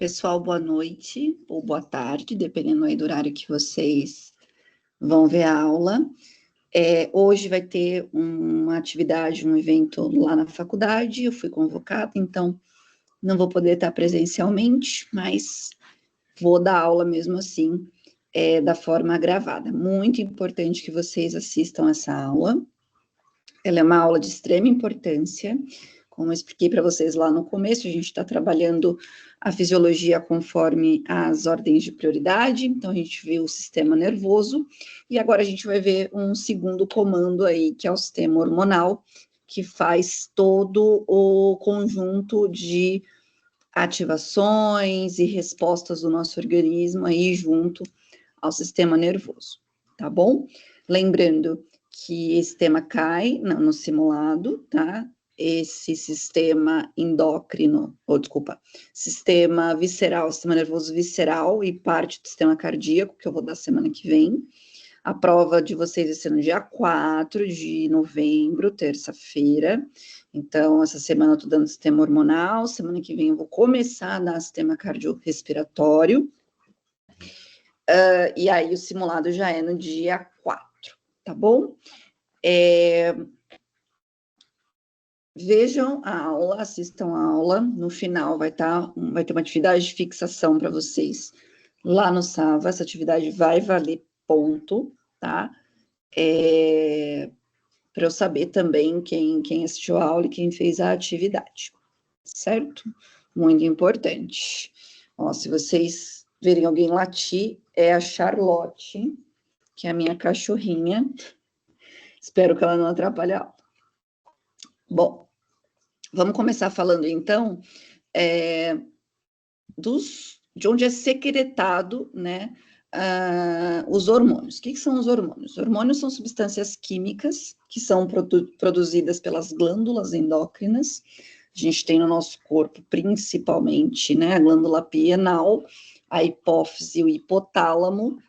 Pessoal, boa noite ou boa tarde, dependendo aí do horário que vocês vão ver a aula. Hoje vai ter uma atividade, um evento lá na faculdade, eu fui convocada, então não vou poder estar presencialmente, mas vou dar aula mesmo assim, da forma gravada. Muito importante que vocês assistam essa aula. Ela é uma aula de extrema importância. Como eu expliquei para vocês lá no começo, a gente está trabalhando a fisiologia conforme as ordens de prioridade, então a gente viu o sistema nervoso, e agora a gente vai ver um segundo comando aí, que é o sistema hormonal, que faz todo o conjunto de ativações e respostas do nosso organismo aí junto ao sistema nervoso, tá bom? Lembrando que esse tema cai no simulado, tá? Esse sistema endócrino, sistema visceral, sistema nervoso visceral e parte do sistema cardíaco, que eu vou dar semana que vem. A prova de vocês vai ser no dia 4 de novembro, terça-feira. Então, essa semana eu tô dando sistema hormonal, semana que vem eu vou começar a dar sistema cardiorrespiratório. E aí o simulado já é no dia 4, tá bom? Vejam a aula, assistam a aula, no final vai ter uma atividade de fixação para vocês lá no Sava, essa atividade vai valer ponto, tá? Para eu saber também quem assistiu a aula e quem fez a atividade, certo? Muito importante. Ó, se vocês verem alguém latir, é a Charlotte, que é a minha cachorrinha. Espero que ela não atrapalhe a aula. Bom, vamos começar falando, então, de onde é secretado, né, os hormônios. O que são os hormônios? Os hormônios são substâncias químicas que são produzidas pelas glândulas endócrinas. A gente tem no nosso corpo, principalmente, né, a glândula pineal, a hipófise, o hipotálamo,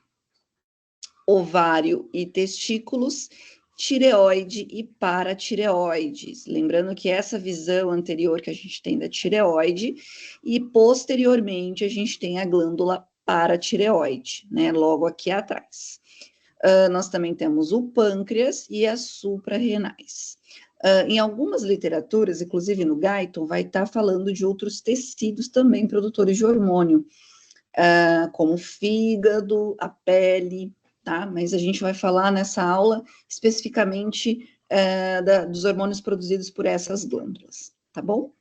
ovário e testículos, tireoide e paratireoides. Lembrando que essa visão anterior que a gente tem da tireoide, e posteriormente a gente tem a glândula paratireoide, né, logo aqui atrás. Nós também temos o pâncreas e as suprarrenais. Em algumas literaturas, inclusive no Guyton, vai estar falando de outros tecidos também produtores de hormônio, como o fígado, a pele, tá? Mas a gente vai falar nessa aula especificamente dos hormônios produzidos por essas glândulas, tá bom?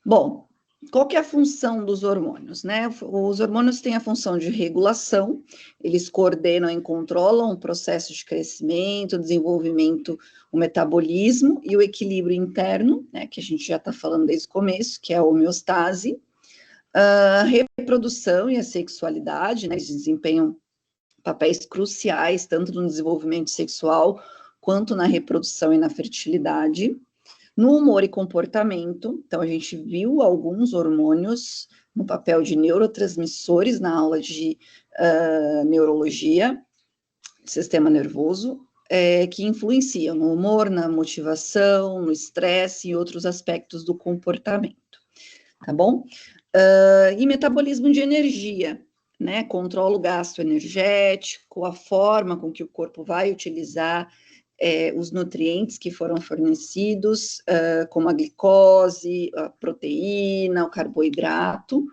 Bom, qual que é a função dos hormônios, né? Os hormônios têm a função de regulação, eles coordenam e controlam o processo de crescimento, desenvolvimento, o metabolismo e o equilíbrio interno, né? Que a gente já está falando desde o começo, que é a homeostase. A reprodução e a sexualidade, né? Eles desempenham papéis cruciais, tanto no desenvolvimento sexual, quanto na reprodução e na fertilidade. No humor e comportamento, então a gente viu alguns hormônios no papel de neurotransmissores na aula de neurologia, sistema nervoso, que influenciam no humor, na motivação, no estresse e outros aspectos do comportamento, tá bom? E metabolismo de energia, né? Controla o gasto energético, a forma com que o corpo vai utilizar os nutrientes que foram fornecidos, como a glicose, a proteína, o carboidrato,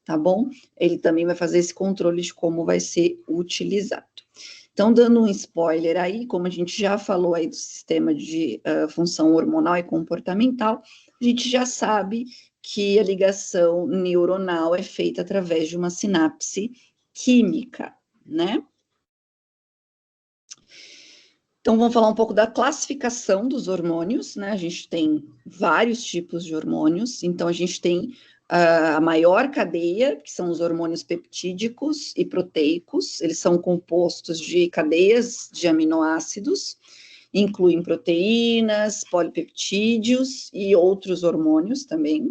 tá bom? Ele também vai fazer esse controle de como vai ser utilizado. Então, dando um spoiler aí, como a gente já falou aí do sistema de função hormonal e comportamental, a gente já sabe que a ligação neuronal é feita através de uma sinapse química, né? Então, vamos falar um pouco da classificação dos hormônios, né? A gente tem vários tipos de hormônios, então a gente tem a maior cadeia, que são os hormônios peptídicos e proteicos, eles são compostos de cadeias de aminoácidos, incluem proteínas, polipeptídeos e outros hormônios também.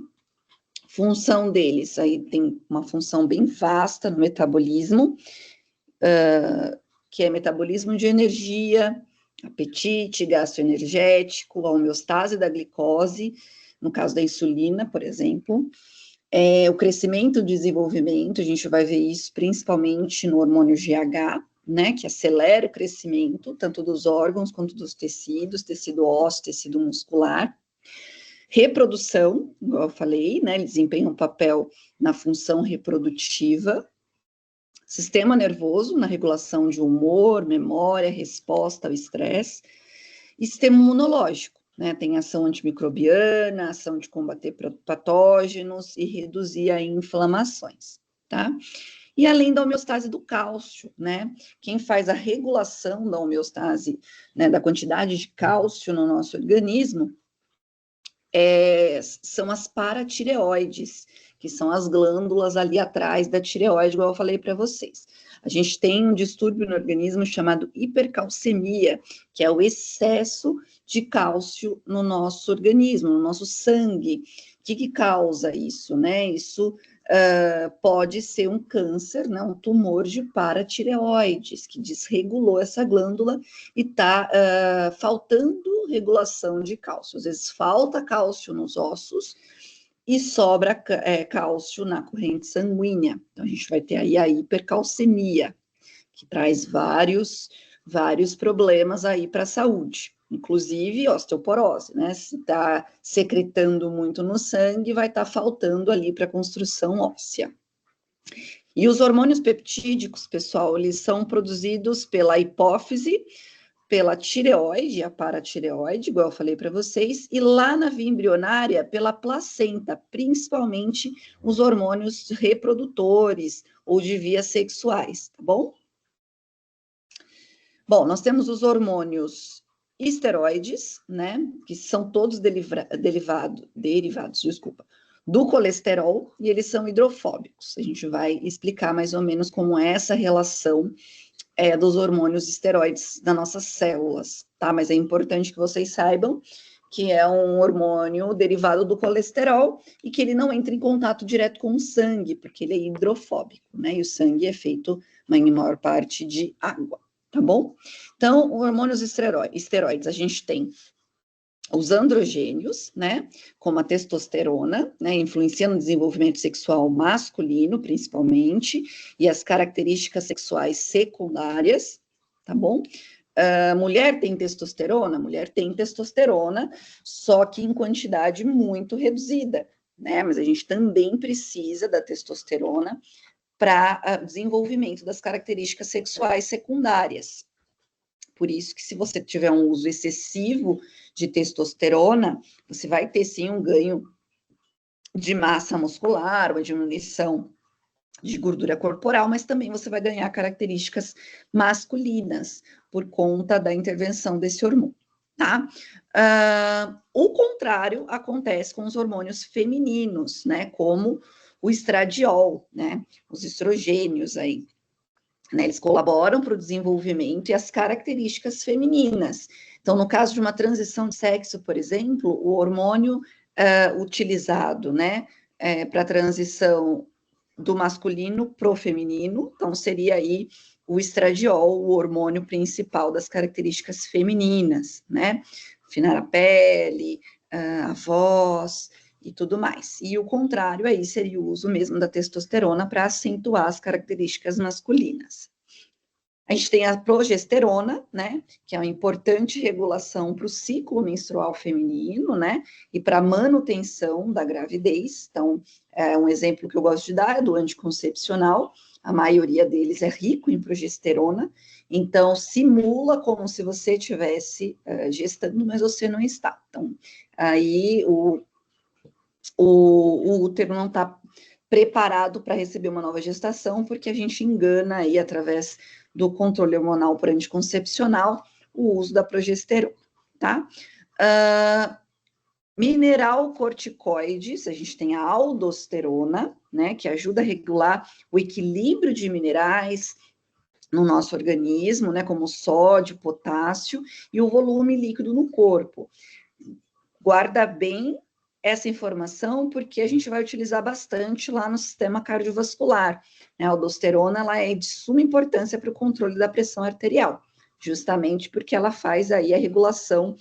Função deles, aí tem uma função bem vasta no metabolismo, que é metabolismo de energia, apetite, gasto energético, a homeostase da glicose, no caso da insulina, por exemplo, O crescimento e o desenvolvimento, a gente vai ver isso principalmente no hormônio GH, né, que acelera o crescimento, tanto dos órgãos quanto dos tecidos, tecido ósseo, tecido muscular. Reprodução, igual eu falei, né, ele desempenha um papel na função reprodutiva. Sistema nervoso, na regulação de humor, memória, resposta ao estresse. E sistema imunológico, né, tem ação antimicrobiana, ação de combater patógenos e reduzir as inflamações, tá? E além da homeostase do cálcio, né? Quem faz a regulação da homeostase, né, da quantidade de cálcio no nosso organismo, são as paratireoides, que são as glândulas ali atrás da tireoide, igual eu falei para vocês. A gente tem um distúrbio no organismo chamado hipercalcemia, que é o excesso de cálcio no nosso organismo, no nosso sangue. O que causa isso, né? Isso pode ser um câncer, né, um tumor de paratireoides, que desregulou essa glândula e está faltando regulação de cálcio. Às vezes falta cálcio nos ossos e sobra cálcio na corrente sanguínea. Então, a gente vai ter aí a hipercalcemia, que traz vários problemas aí para a saúde, inclusive osteoporose, né? Se está secretando muito no sangue, vai estar faltando ali para a construção óssea. E os hormônios peptídicos, pessoal, eles são produzidos pela hipófise, pela tireoide, a paratireoide, igual eu falei para vocês, e lá na via embrionária, pela placenta, principalmente os hormônios reprodutores ou de vias sexuais, tá bom? Bom, nós temos os hormônios esteroides, né, que são todos derivados, do colesterol, e eles são hidrofóbicos. A gente vai explicar mais ou menos como é essa relação dos hormônios esteroides das nossas células, tá? Mas é importante que vocês saibam que é um hormônio derivado do colesterol e que ele não entra em contato direto com o sangue, porque ele é hidrofóbico, né? E o sangue é feito, em maior parte, de água. Tá bom? Então, hormônios esteroides, a gente tem os androgênios, né, como a testosterona, né, influencia no desenvolvimento sexual masculino, principalmente, e as características sexuais secundárias, tá bom? Mulher tem testosterona, só que em quantidade muito reduzida, né, mas a gente também precisa da testosterona para desenvolvimento das características sexuais secundárias. Por isso que se você tiver um uso excessivo de testosterona, você vai ter sim um ganho de massa muscular, uma diminuição de gordura corporal, mas também você vai ganhar características masculinas por conta da intervenção desse hormônio, tá? O contrário acontece com os hormônios femininos, né? Como o estradiol, né? Os estrogênios aí, né? Eles colaboram para o desenvolvimento e as características femininas. Então, no caso de uma transição de sexo, por exemplo, o hormônio utilizado, né? Para a transição do masculino pro feminino, então seria aí o estradiol, o hormônio principal das características femininas, né? Afinar a pele, a voz e tudo mais. E o contrário aí seria o uso mesmo da testosterona para acentuar as características masculinas. A gente tem a progesterona, né, que é uma importante regulação para o ciclo menstrual feminino, né, e para a manutenção da gravidez. Então, um exemplo que eu gosto de dar é do anticoncepcional. A maioria deles é rico em progesterona, então simula como se você estivesse gestando, mas você não está. Então, aí o útero não está preparado para receber uma nova gestação, porque a gente engana aí através do controle hormonal por anticoncepcional o uso da progesterona, tá? Mineral corticoides, a gente tem a aldosterona, né, que ajuda a regular o equilíbrio de minerais no nosso organismo, né, como sódio, potássio e o volume líquido no corpo. Guarda bem essa informação, porque a gente vai utilizar bastante lá no sistema cardiovascular, né? A aldosterona, ela é de suma importância para o controle da pressão arterial, justamente porque ela faz aí a regulação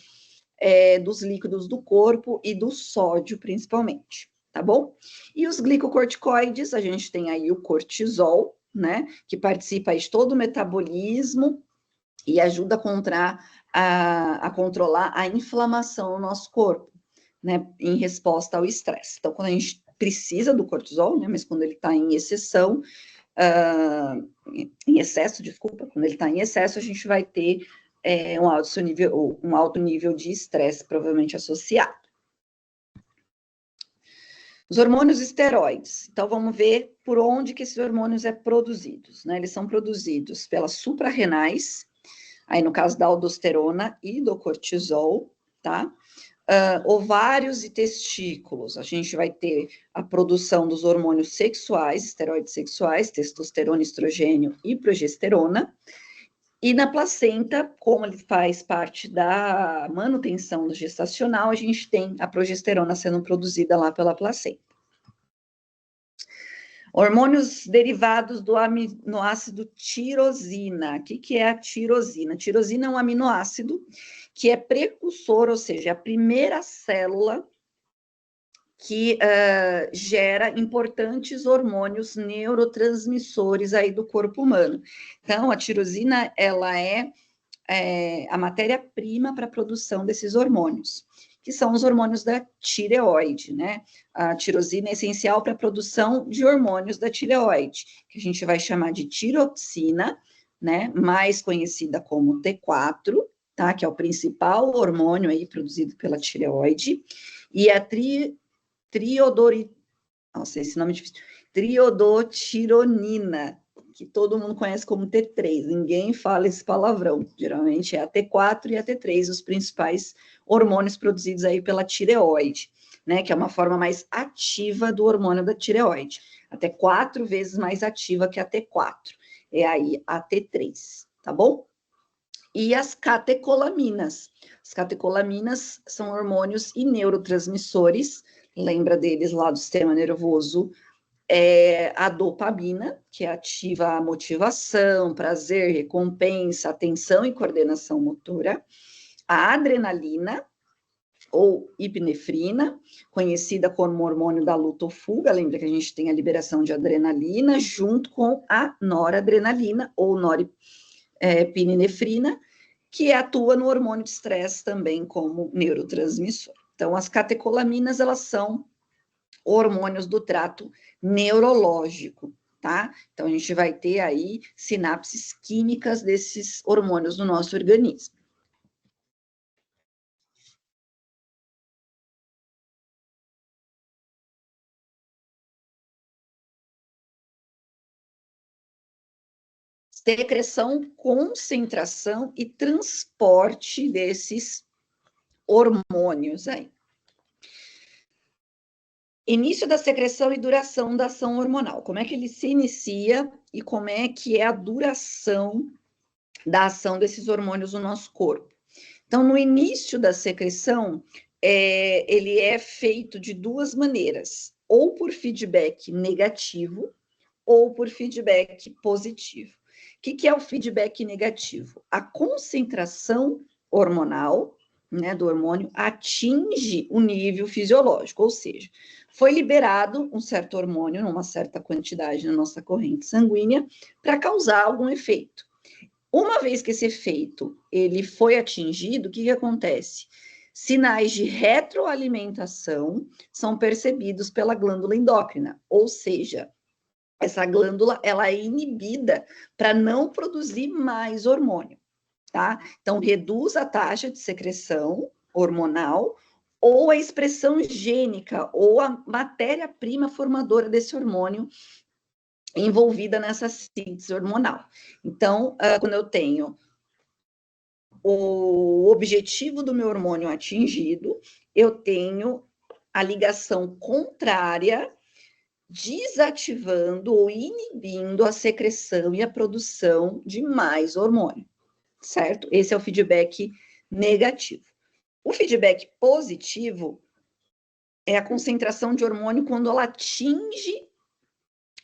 dos líquidos do corpo e do sódio, principalmente, tá bom? E os glicocorticoides, a gente tem aí o cortisol, né, que participa aí de todo o metabolismo e ajuda a controlar a inflamação no nosso corpo, né, em resposta ao estresse. Então, quando a gente precisa do cortisol, né, mas quando ele está em exceção, em excesso, desculpa, quando ele está em excesso, a gente vai ter um alto nível de estresse, provavelmente associado. Os hormônios esteroides. Então, vamos ver por onde que esses hormônios são produzidos, né? Eles são produzidos pelas suprarrenais, aí no caso da aldosterona e do cortisol, tá? Ovários e testículos, a gente vai ter a produção dos hormônios sexuais, esteroides sexuais, testosterona, estrogênio e progesterona. E na placenta, como ele faz parte da manutenção do gestacional, a gente tem a progesterona sendo produzida lá pela placenta. Hormônios derivados do aminoácido tirosina. O que é a tirosina? A tirosina é um aminoácido que é precursor, ou seja, a primeira célula que gera importantes hormônios neurotransmissores aí do corpo humano. Então, a tirosina, ela é a matéria-prima para a produção desses hormônios, que são os hormônios da tireoide, né? A tirosina é essencial para a produção de hormônios da tireoide, que a gente vai chamar de tiroxina, né? Mais conhecida como T4, tá? Que é o principal hormônio aí produzido pela tireoide, e a triodotironina, que todo mundo conhece como T3, ninguém fala esse palavrão, geralmente é a T4 e a T3, os principais hormônios produzidos aí pela tireoide, né, que é uma forma mais ativa do hormônio da tireoide, até 4 vezes mais ativa que a T4, é aí a T3, tá bom? E as catecolaminas. As catecolaminas são hormônios e neurotransmissores, lembra deles lá do sistema nervoso, a dopamina, que ativa a motivação, prazer, recompensa, atenção e coordenação motora, a adrenalina, ou epinefrina, conhecida como hormônio da luta ou fuga, lembra que a gente tem a liberação de adrenalina junto com a noradrenalina, ou norepinefrina, que atua no hormônio de estresse também como neurotransmissor. Então, as catecolaminas, elas são hormônios do trato neurológico, tá? Então, a gente vai ter aí sinapses químicas desses hormônios no nosso organismo. Secreção, concentração e transporte desses hormônios aí. Início da secreção e duração da ação hormonal. Como é que ele se inicia e como é que é a duração da ação desses hormônios no nosso corpo? Então, no início da secreção, ele é feito de duas maneiras, ou por feedback negativo, ou por feedback positivo. O que é o feedback negativo? A concentração hormonal, né, do hormônio atinge o nível fisiológico, ou seja, foi liberado um certo hormônio, numa certa quantidade na nossa corrente sanguínea, para causar algum efeito. Uma vez que esse efeito ele foi atingido, o que acontece? Sinais de retroalimentação são percebidos pela glândula endócrina, ou seja, essa glândula ela é inibida para não produzir mais hormônio, tá? Então, reduz a taxa de secreção hormonal ou a expressão gênica ou a matéria-prima formadora desse hormônio envolvida nessa síntese hormonal. Então, quando eu tenho o objetivo do meu hormônio atingido, eu tenho a ligação contrária desativando ou inibindo a secreção e a produção de mais hormônio, certo? Esse é o feedback negativo. O feedback positivo é a concentração de hormônio quando ela atinge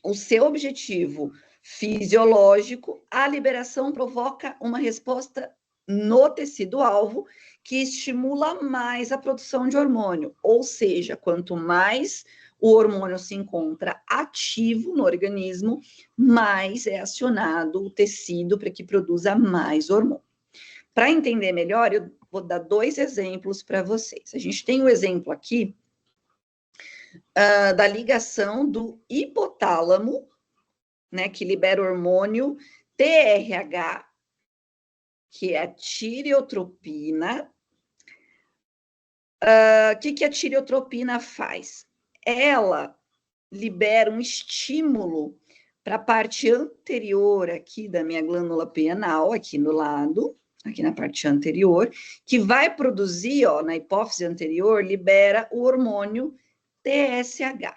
o seu objetivo fisiológico, a liberação provoca uma resposta no tecido-alvo, que estimula mais a produção de hormônio. Ou seja, quanto mais o hormônio se encontra ativo no organismo, mais é acionado o tecido para que produza mais hormônio. Para entender melhor, eu vou dar 2 exemplos para vocês. A gente tem o exemplo aqui da ligação do hipotálamo, né, que libera o hormônio TRH, que é a tireotropina. O que a tireotropina faz? Ela libera um estímulo para a parte anterior aqui da minha glândula pineal, aqui no lado, aqui na parte anterior, que vai produzir, ó, na hipófise anterior, libera o hormônio TSH.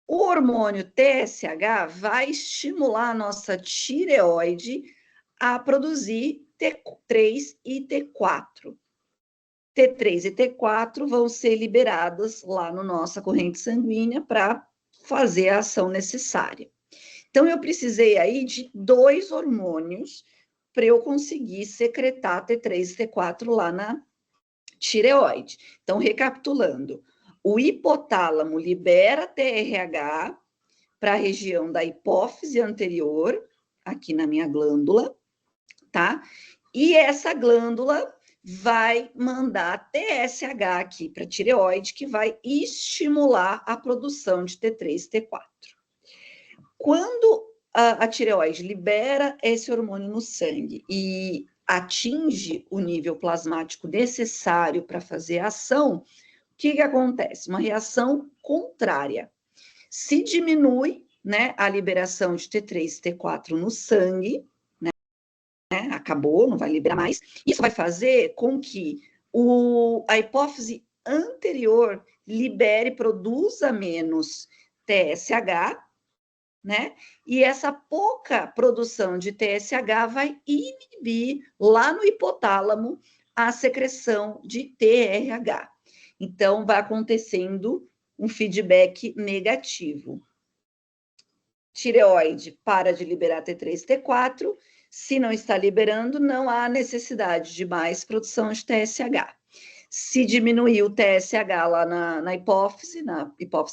O hormônio TSH vai estimular a nossa tireoide a produzir T3 e T4. T3 e T4 vão ser liberadas lá na nossa corrente sanguínea para fazer a ação necessária. Então, eu precisei aí de 2 hormônios para eu conseguir secretar T3 e T4 lá na tireoide. Então, recapitulando, o hipotálamo libera TRH para a região da hipófise anterior, aqui na minha glândula, tá? E essa glândula vai mandar TSH aqui para a tireoide, que vai estimular a produção de T3 e T4. Quando a tireoide libera esse hormônio no sangue e atinge o nível plasmático necessário para fazer a ação, o que acontece? Uma reação contrária. Se diminui, né, a liberação de T3 e T4 no sangue, né, acabou, não vai liberar mais, isso vai fazer com que a hipófise anterior libere, produza menos TSH, né? E essa pouca produção de TSH vai inibir lá no hipotálamo a secreção de TRH. Então, vai acontecendo um feedback negativo. Tireoide para de liberar T3 e T4. Se não está liberando, não há necessidade de mais produção de TSH. Se diminuir o TSH lá na hipófise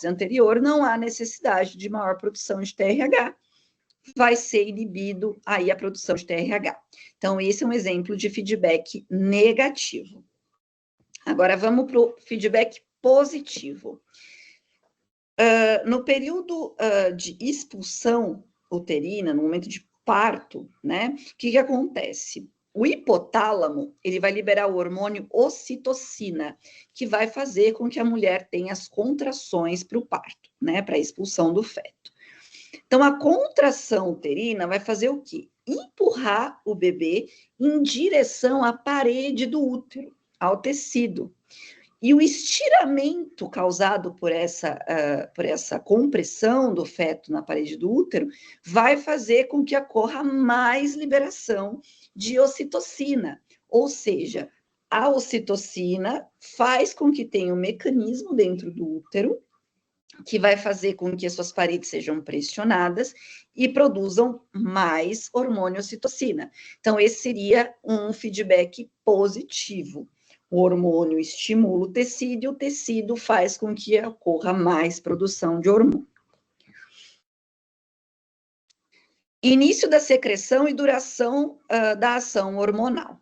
anterior, não há necessidade de maior produção de TRH, vai ser inibido aí a produção de TRH. Então, esse é um exemplo de feedback negativo. Agora, vamos para o feedback positivo. No período de expulsão uterina, no momento de parto, né, o que acontece? O hipotálamo, ele vai liberar o hormônio ocitocina, que vai fazer com que a mulher tenha as contrações para o parto, né, para a expulsão do feto. Então, a contração uterina vai fazer o quê? Empurrar o bebê em direção à parede do útero, ao tecido. E o estiramento causado por essa compressão do feto na parede do útero vai fazer com que ocorra mais liberação de ocitocina. Ou seja, a ocitocina faz com que tenha um mecanismo dentro do útero que vai fazer com que as suas paredes sejam pressionadas e produzam mais hormônio ocitocina. Então, esse seria um feedback positivo. O hormônio estimula o tecido e o tecido faz com que ocorra mais produção de hormônio. Início da secreção e duração da ação hormonal.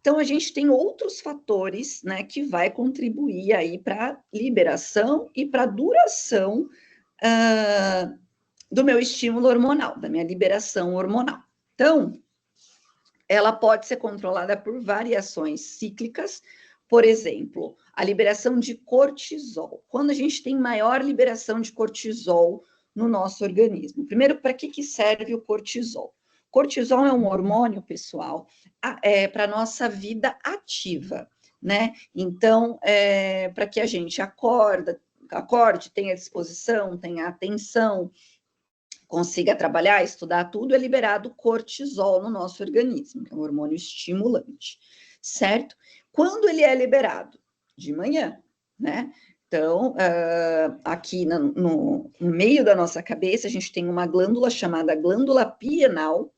Então, a gente tem outros fatores, né, que vai contribuir aí para a liberação e para a duração do meu estímulo hormonal, da minha liberação hormonal. Então, ela pode ser controlada por variações cíclicas, por exemplo, a liberação de cortisol. Quando a gente tem maior liberação de cortisol no nosso organismo. Primeiro, para que serve o cortisol? Cortisol é um hormônio, pessoal, para a nossa vida ativa, né? Então, para que a gente acorde, tenha disposição, tenha atenção, consiga trabalhar, estudar tudo, é liberado cortisol no nosso organismo, que é um hormônio estimulante, certo? Quando ele é liberado? De manhã, né? Então, aqui no meio da nossa cabeça, a gente tem uma glândula chamada glândula pineal,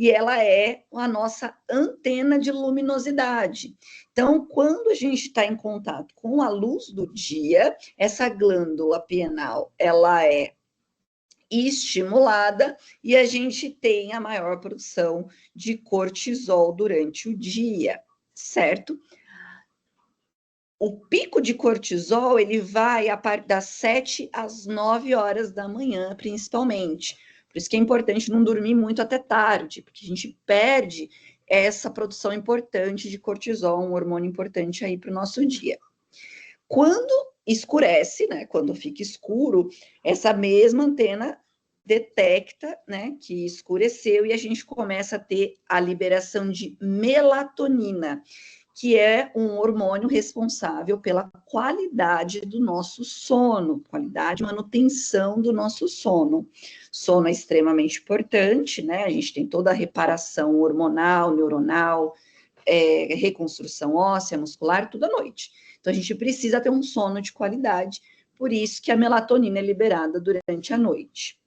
e ela é a nossa antena de luminosidade. Então, quando a gente está em contato com a luz do dia, essa glândula pineal, ela é estimulada e a gente tem a maior produção de cortisol durante o dia, certo? O pico de cortisol, ele vai a partir das 7 às 9 horas da manhã, principalmente. Por isso que é importante não dormir muito até tarde, porque a gente perde essa produção importante de cortisol, um hormônio importante aí para o nosso dia. Quando escurece, né, quando fica escuro, essa mesma antena detecta, né, que escureceu e a gente começa a ter a liberação de melatonina, que é um hormônio responsável pela qualidade do nosso sono, qualidade e manutenção do nosso sono. Sono é extremamente importante, né? A gente tem toda a reparação hormonal, neuronal, reconstrução óssea, muscular, tudo à noite. Então, a gente precisa ter um sono de qualidade, por isso que a melatonina é liberada durante a noite.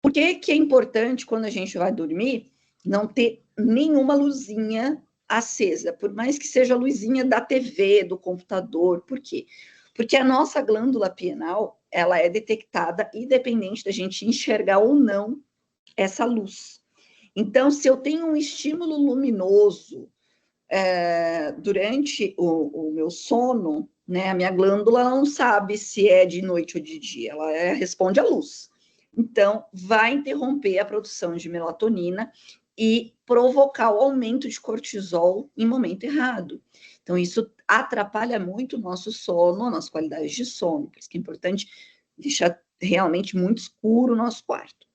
Por que que é importante, quando a gente vai dormir, não ter nenhuma luzinha acesa, por mais que seja a luzinha da TV, do computador? Por quê? Porque a nossa glândula pineal, ela é detectada independente da gente enxergar ou não essa luz. Então, se eu tenho um estímulo luminoso durante o meu sono, né, a minha glândula não sabe se é de noite ou de dia, ela responde à luz. Então, vai interromper a produção de melatonina e provocar o aumento de cortisol em momento errado. Então, isso atrapalha muito o nosso sono, a nossa qualidade de sono. Por isso que é importante deixar realmente muito escuro o nosso quarto.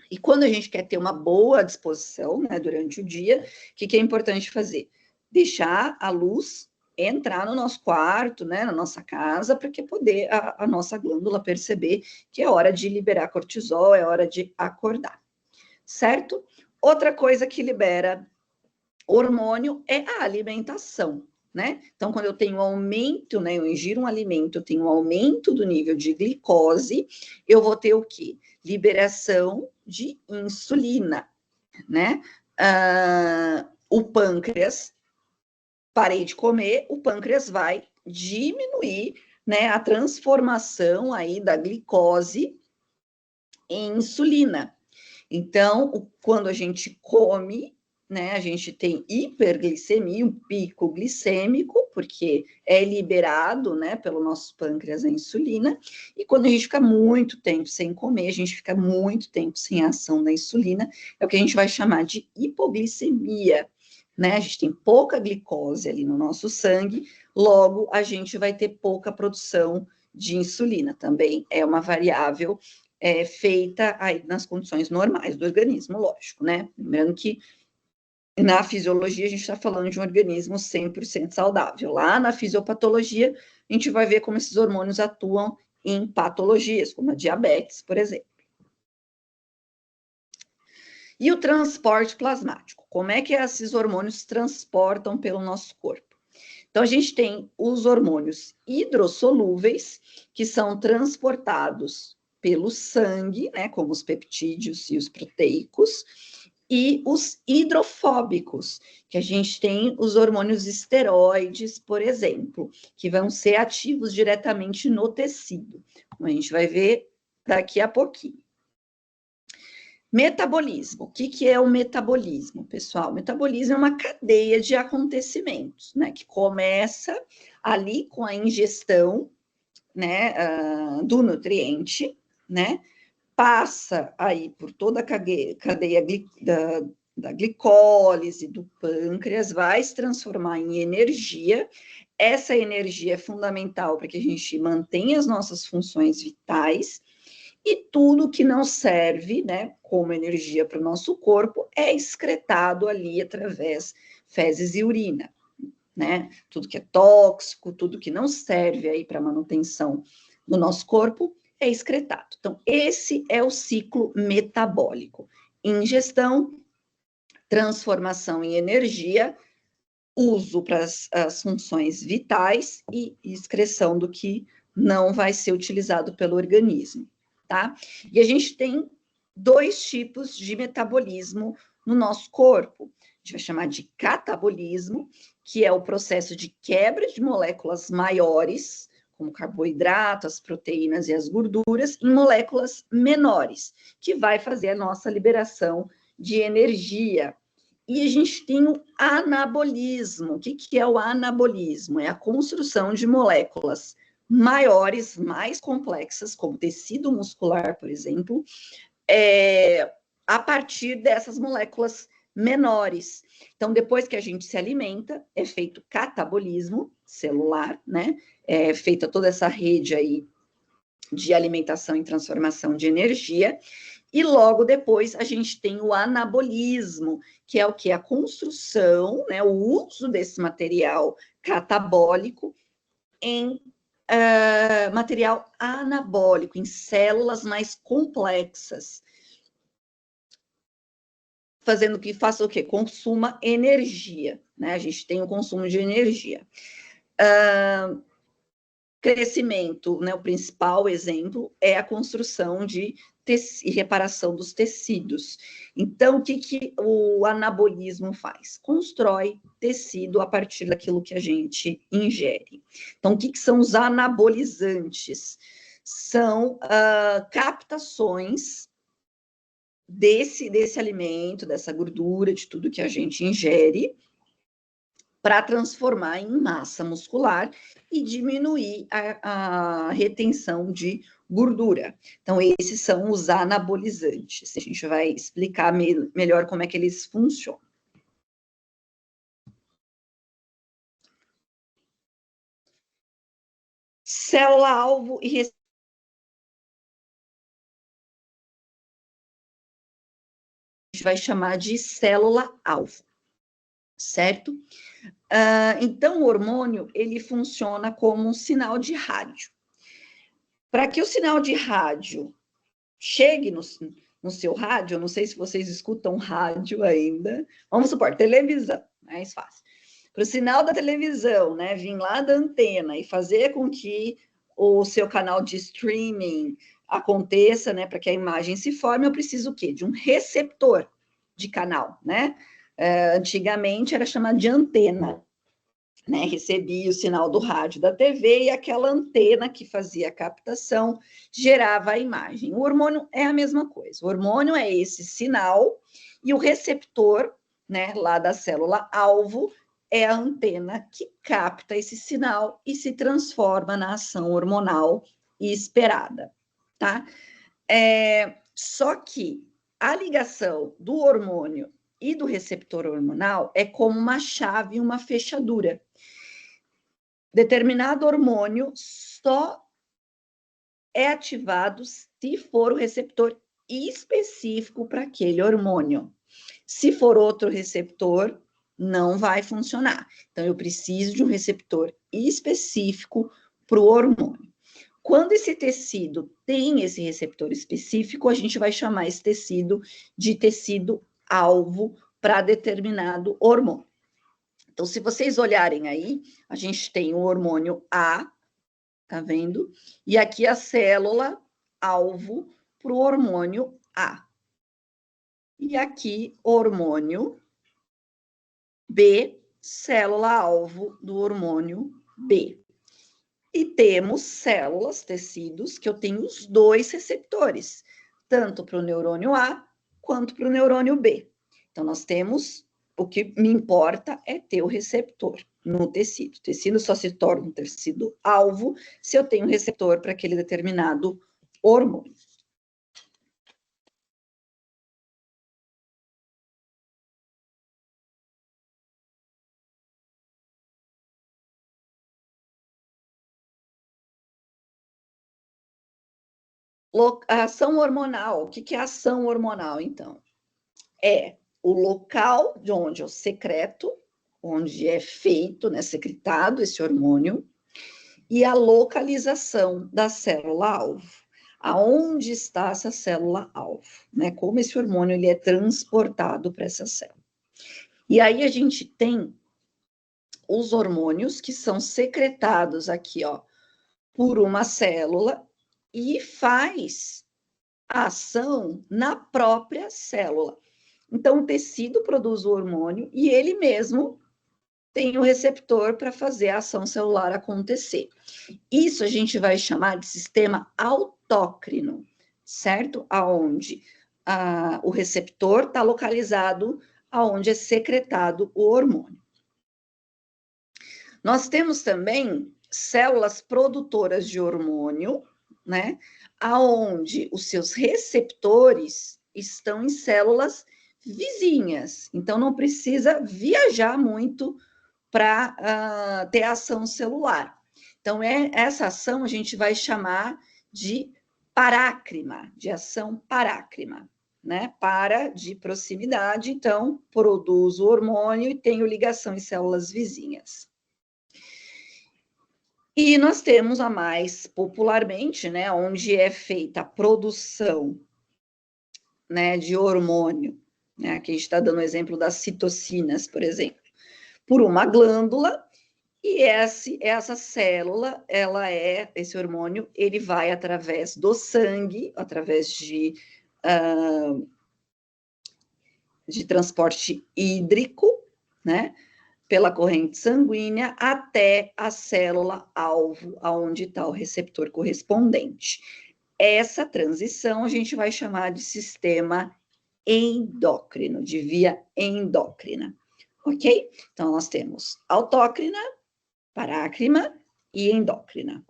E quando a gente quer ter uma boa disposição, né, durante o dia, o que é importante fazer? Deixar a luz entrar no nosso quarto, né, na nossa casa, para que poder a nossa glândula perceber que é hora de liberar cortisol, é hora de acordar, certo? Outra coisa que libera hormônio é a alimentação, né? Então, quando eu tenho aumento, né, eu ingiro um alimento, eu tenho um aumento do nível de glicose, eu vou ter o quê? Liberação de insulina, né? O pâncreas, parei de comer, o pâncreas vai diminuir, né, a transformação aí da glicose em insulina. Então, quando a gente come, né, a gente tem hiperglicemia, um pico glicêmico, porque é liberado, né, pelo nosso pâncreas a insulina, e quando a gente fica muito tempo sem comer, a gente fica muito tempo sem ação da insulina, é o que a gente vai chamar de hipoglicemia, né, a gente tem pouca glicose ali no nosso sangue, logo a gente vai ter pouca produção de insulina, também é uma variável feita aí nas condições normais do organismo, lógico, né? Lembrando que na fisiologia a gente está falando de um organismo 100% saudável. Lá na fisiopatologia a gente vai ver como esses hormônios atuam em patologias, como a diabetes, por exemplo. E o transporte plasmático? Como é que esses hormônios transportam pelo nosso corpo? Então, a gente tem os hormônios hidrossolúveis, que são transportados pelo sangue, né, como os peptídeos e os proteicos, e os hidrofóbicos, que a gente tem os hormônios esteroides, por exemplo, que vão ser ativos diretamente no tecido, como a gente vai ver daqui a pouquinho. Metabolismo. O que é o metabolismo, pessoal? O metabolismo é uma cadeia de acontecimentos, né, que começa ali com a ingestão, né, do nutriente, né, passa aí por toda a cadeia da glicólise, do pâncreas, vai se transformar em energia. Essa energia é fundamental para que a gente mantenha as nossas funções vitais, e tudo que não serve, né, como energia para o nosso corpo é excretado ali através fezes e urina, né? Tudo que é tóxico, tudo que não serve aí para manutenção do nosso corpo é excretado. Então, esse é o ciclo metabólico: ingestão, transformação em energia, uso para as funções vitais e excreção do que não vai ser utilizado pelo organismo, tá? E a gente tem dois tipos de metabolismo no nosso corpo. A gente vai chamar de catabolismo, que é o processo de quebra de moléculas maiores, como carboidratos, as proteínas e as gorduras, em moléculas menores, que vai fazer a nossa liberação de energia. E a gente tem o anabolismo. O que é o anabolismo? É a construção de moléculas maiores, mais complexas, como tecido muscular, por exemplo, a partir dessas moléculas menores. Então, depois que a gente se alimenta, é feito catabolismo celular, né? É feita toda essa rede aí de alimentação e transformação de energia. E logo depois a gente tem o anabolismo, que é o que? A construção, né, o uso desse material catabólico em material anabólico, em células mais complexas, fazendo que faça o quê? Consuma energia, né? A gente tem o consumo de energia. Crescimento, né? O principal exemplo é a construção de e reparação dos tecidos. Então, o que o anabolismo faz? Constrói tecido a partir daquilo que a gente ingere. Então, o que são os anabolizantes? São captações desse alimento, dessa gordura, de tudo que a gente ingere, para transformar em massa muscular e diminuir a retenção de gordura. Então, esses são os anabolizantes. A gente vai explicar melhor como é que eles funcionam. Célula-alvo e a gente vai chamar de célula-alvo, certo? Então, o hormônio, ele funciona como um sinal de rádio. Para que o sinal de rádio chegue no seu rádio, eu não sei se vocês escutam rádio ainda, vamos supor, televisão, mais fácil. Para o sinal da televisão, né, vir lá da antena e fazer com que o seu canal de streaming aconteça, né, para que a imagem se forme, eu preciso o quê? De um receptor de canal, né? Antigamente era chamado de antena, né? Recebia o sinal do rádio da TV e aquela antena que fazia a captação gerava a imagem. O hormônio é a mesma coisa. O hormônio é esse sinal e o receptor, né, lá da célula alvo, é a antena que capta esse sinal e se transforma na ação hormonal esperada, tá? Só que a ligação do hormônio e do receptor hormonal é como uma chave e uma fechadura. Determinado hormônio só é ativado se for o receptor específico para aquele hormônio. Se for outro receptor, não vai funcionar. Então, eu preciso de um receptor específico para o hormônio. Quando esse tecido tem esse receptor específico, a gente vai chamar esse tecido de tecido-alvo para determinado hormônio. Então, se vocês olharem aí, a gente tem o hormônio A, tá vendo? E aqui a célula alvo para o hormônio A. E aqui, hormônio B, célula alvo do hormônio B. E temos células, tecidos, que eu tenho os dois receptores, tanto para o neurônio A quanto para o neurônio B. Então, nós temos, o que me importa é ter o receptor no tecido. O tecido só se torna um tecido alvo se eu tenho receptor para aquele determinado hormônio. Ação hormonal. O que é ação hormonal, então? É o local de onde eu secreto, onde é feito, né, secretado esse hormônio, e a localização da célula-alvo. Aonde está essa célula-alvo, né? Como esse hormônio ele é transportado para essa célula. E aí a gente tem os hormônios que são secretados aqui, ó, por uma célula e faz a ação na própria célula. Então, o tecido produz o hormônio e ele mesmo tem o receptor para fazer a ação celular acontecer. Isso a gente vai chamar de sistema autócrino, certo? Aonde o receptor está localizado aonde é secretado o hormônio. Nós temos também células produtoras de hormônio, né? Aonde os seus receptores estão em células vizinhas. Então, não precisa viajar muito para ter ação celular. Então, essa ação a gente vai chamar de parácrima, de ação parácrima, né? Para de proximidade, então, produz o hormônio e tem ligação em células vizinhas. E nós temos a mais popularmente, né, onde é feita a produção, né, de hormônio, né, aqui a gente está dando o exemplo das citocinas, por exemplo, por uma glândula, e essa célula, esse hormônio, ele vai através do sangue, através de transporte hídrico, né, pela corrente sanguínea até a célula-alvo, aonde está o receptor correspondente. Essa transição a gente vai chamar de sistema endócrino, de via endócrina, ok? Então, nós temos autócrina, parácrina e endócrina.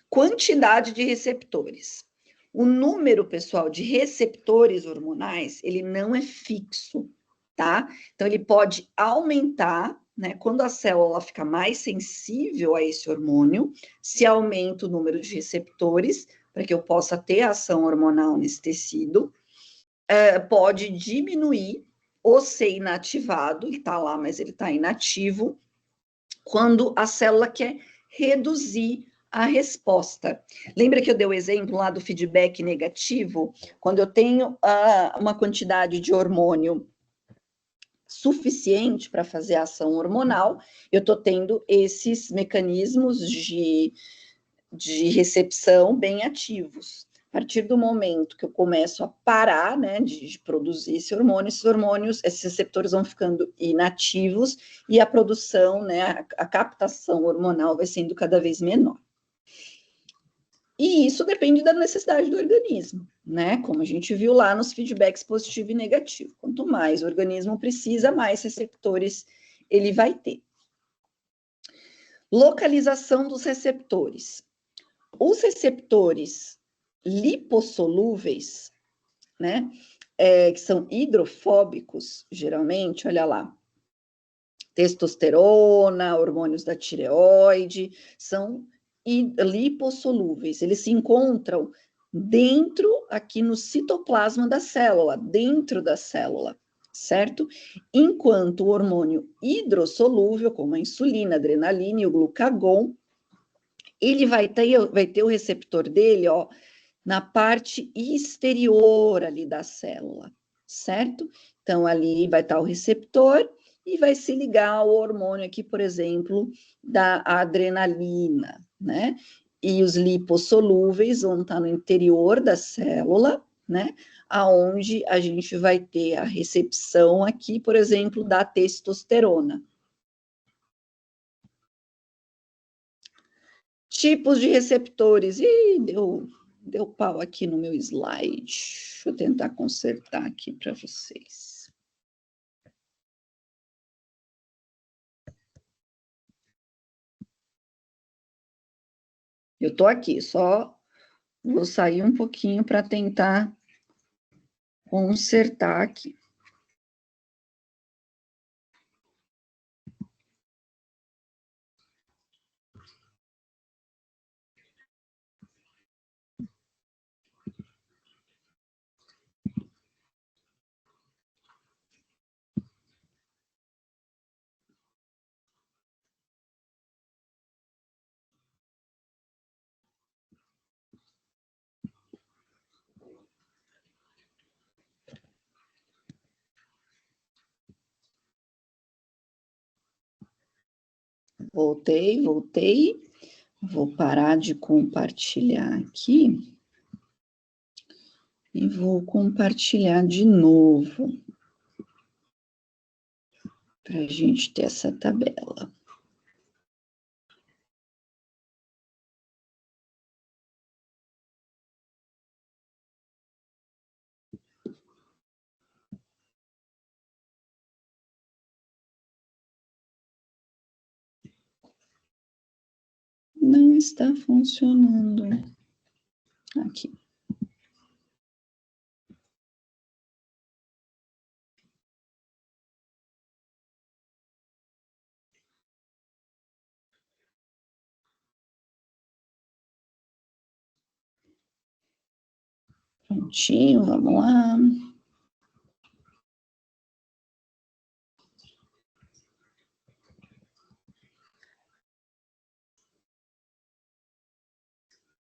Quantidade de receptores. O número, pessoal, de receptores hormonais, ele não é fixo, tá? Então, ele pode aumentar, né? Quando a célula fica mais sensível a esse hormônio, se aumenta o número de receptores, para que eu possa ter ação hormonal nesse tecido, pode diminuir ou ser inativado, ele está lá, mas ele está inativo, quando a célula quer reduzir a resposta. Lembra que eu dei o exemplo lá do feedback negativo? Quando eu tenho uma quantidade de hormônio suficiente para fazer a ação hormonal, eu estou tendo esses mecanismos de recepção bem ativos. A partir do momento que eu começo a parar, né, de produzir esses hormônios, esses receptores vão ficando inativos e a produção, né, a captação hormonal vai sendo cada vez menor. E isso depende da necessidade do organismo, né? Como a gente viu lá nos feedbacks positivo e negativo. Quanto mais o organismo precisa, mais receptores ele vai ter. Localização dos receptores. Os receptores lipossolúveis, né? Que são hidrofóbicos, geralmente, olha lá. Testosterona, hormônios da tireoide, são lipossolúveis. Eles se encontram dentro, aqui no citoplasma da célula, dentro da célula, certo? Enquanto o hormônio hidrossolúvel, como a insulina, a adrenalina e o glucagon, ele vai ter o receptor dele, ó, na parte exterior ali da célula, certo? Então, ali vai estar o receptor e vai se ligar ao hormônio aqui, por exemplo, da adrenalina, né? E os lipossolúveis vão estar no interior da célula, né? Aonde a gente vai ter a recepção aqui, por exemplo, da testosterona. Tipos de receptores. Ih, deu pau aqui no meu slide. Deixa eu tentar consertar aqui para vocês. Eu estou aqui, só vou sair um pouquinho para tentar consertar aqui. Voltei. Vou parar de compartilhar aqui. E vou compartilhar de novo, para a gente ter essa tabela. Não está funcionando. Aqui. Prontinho, vamos lá.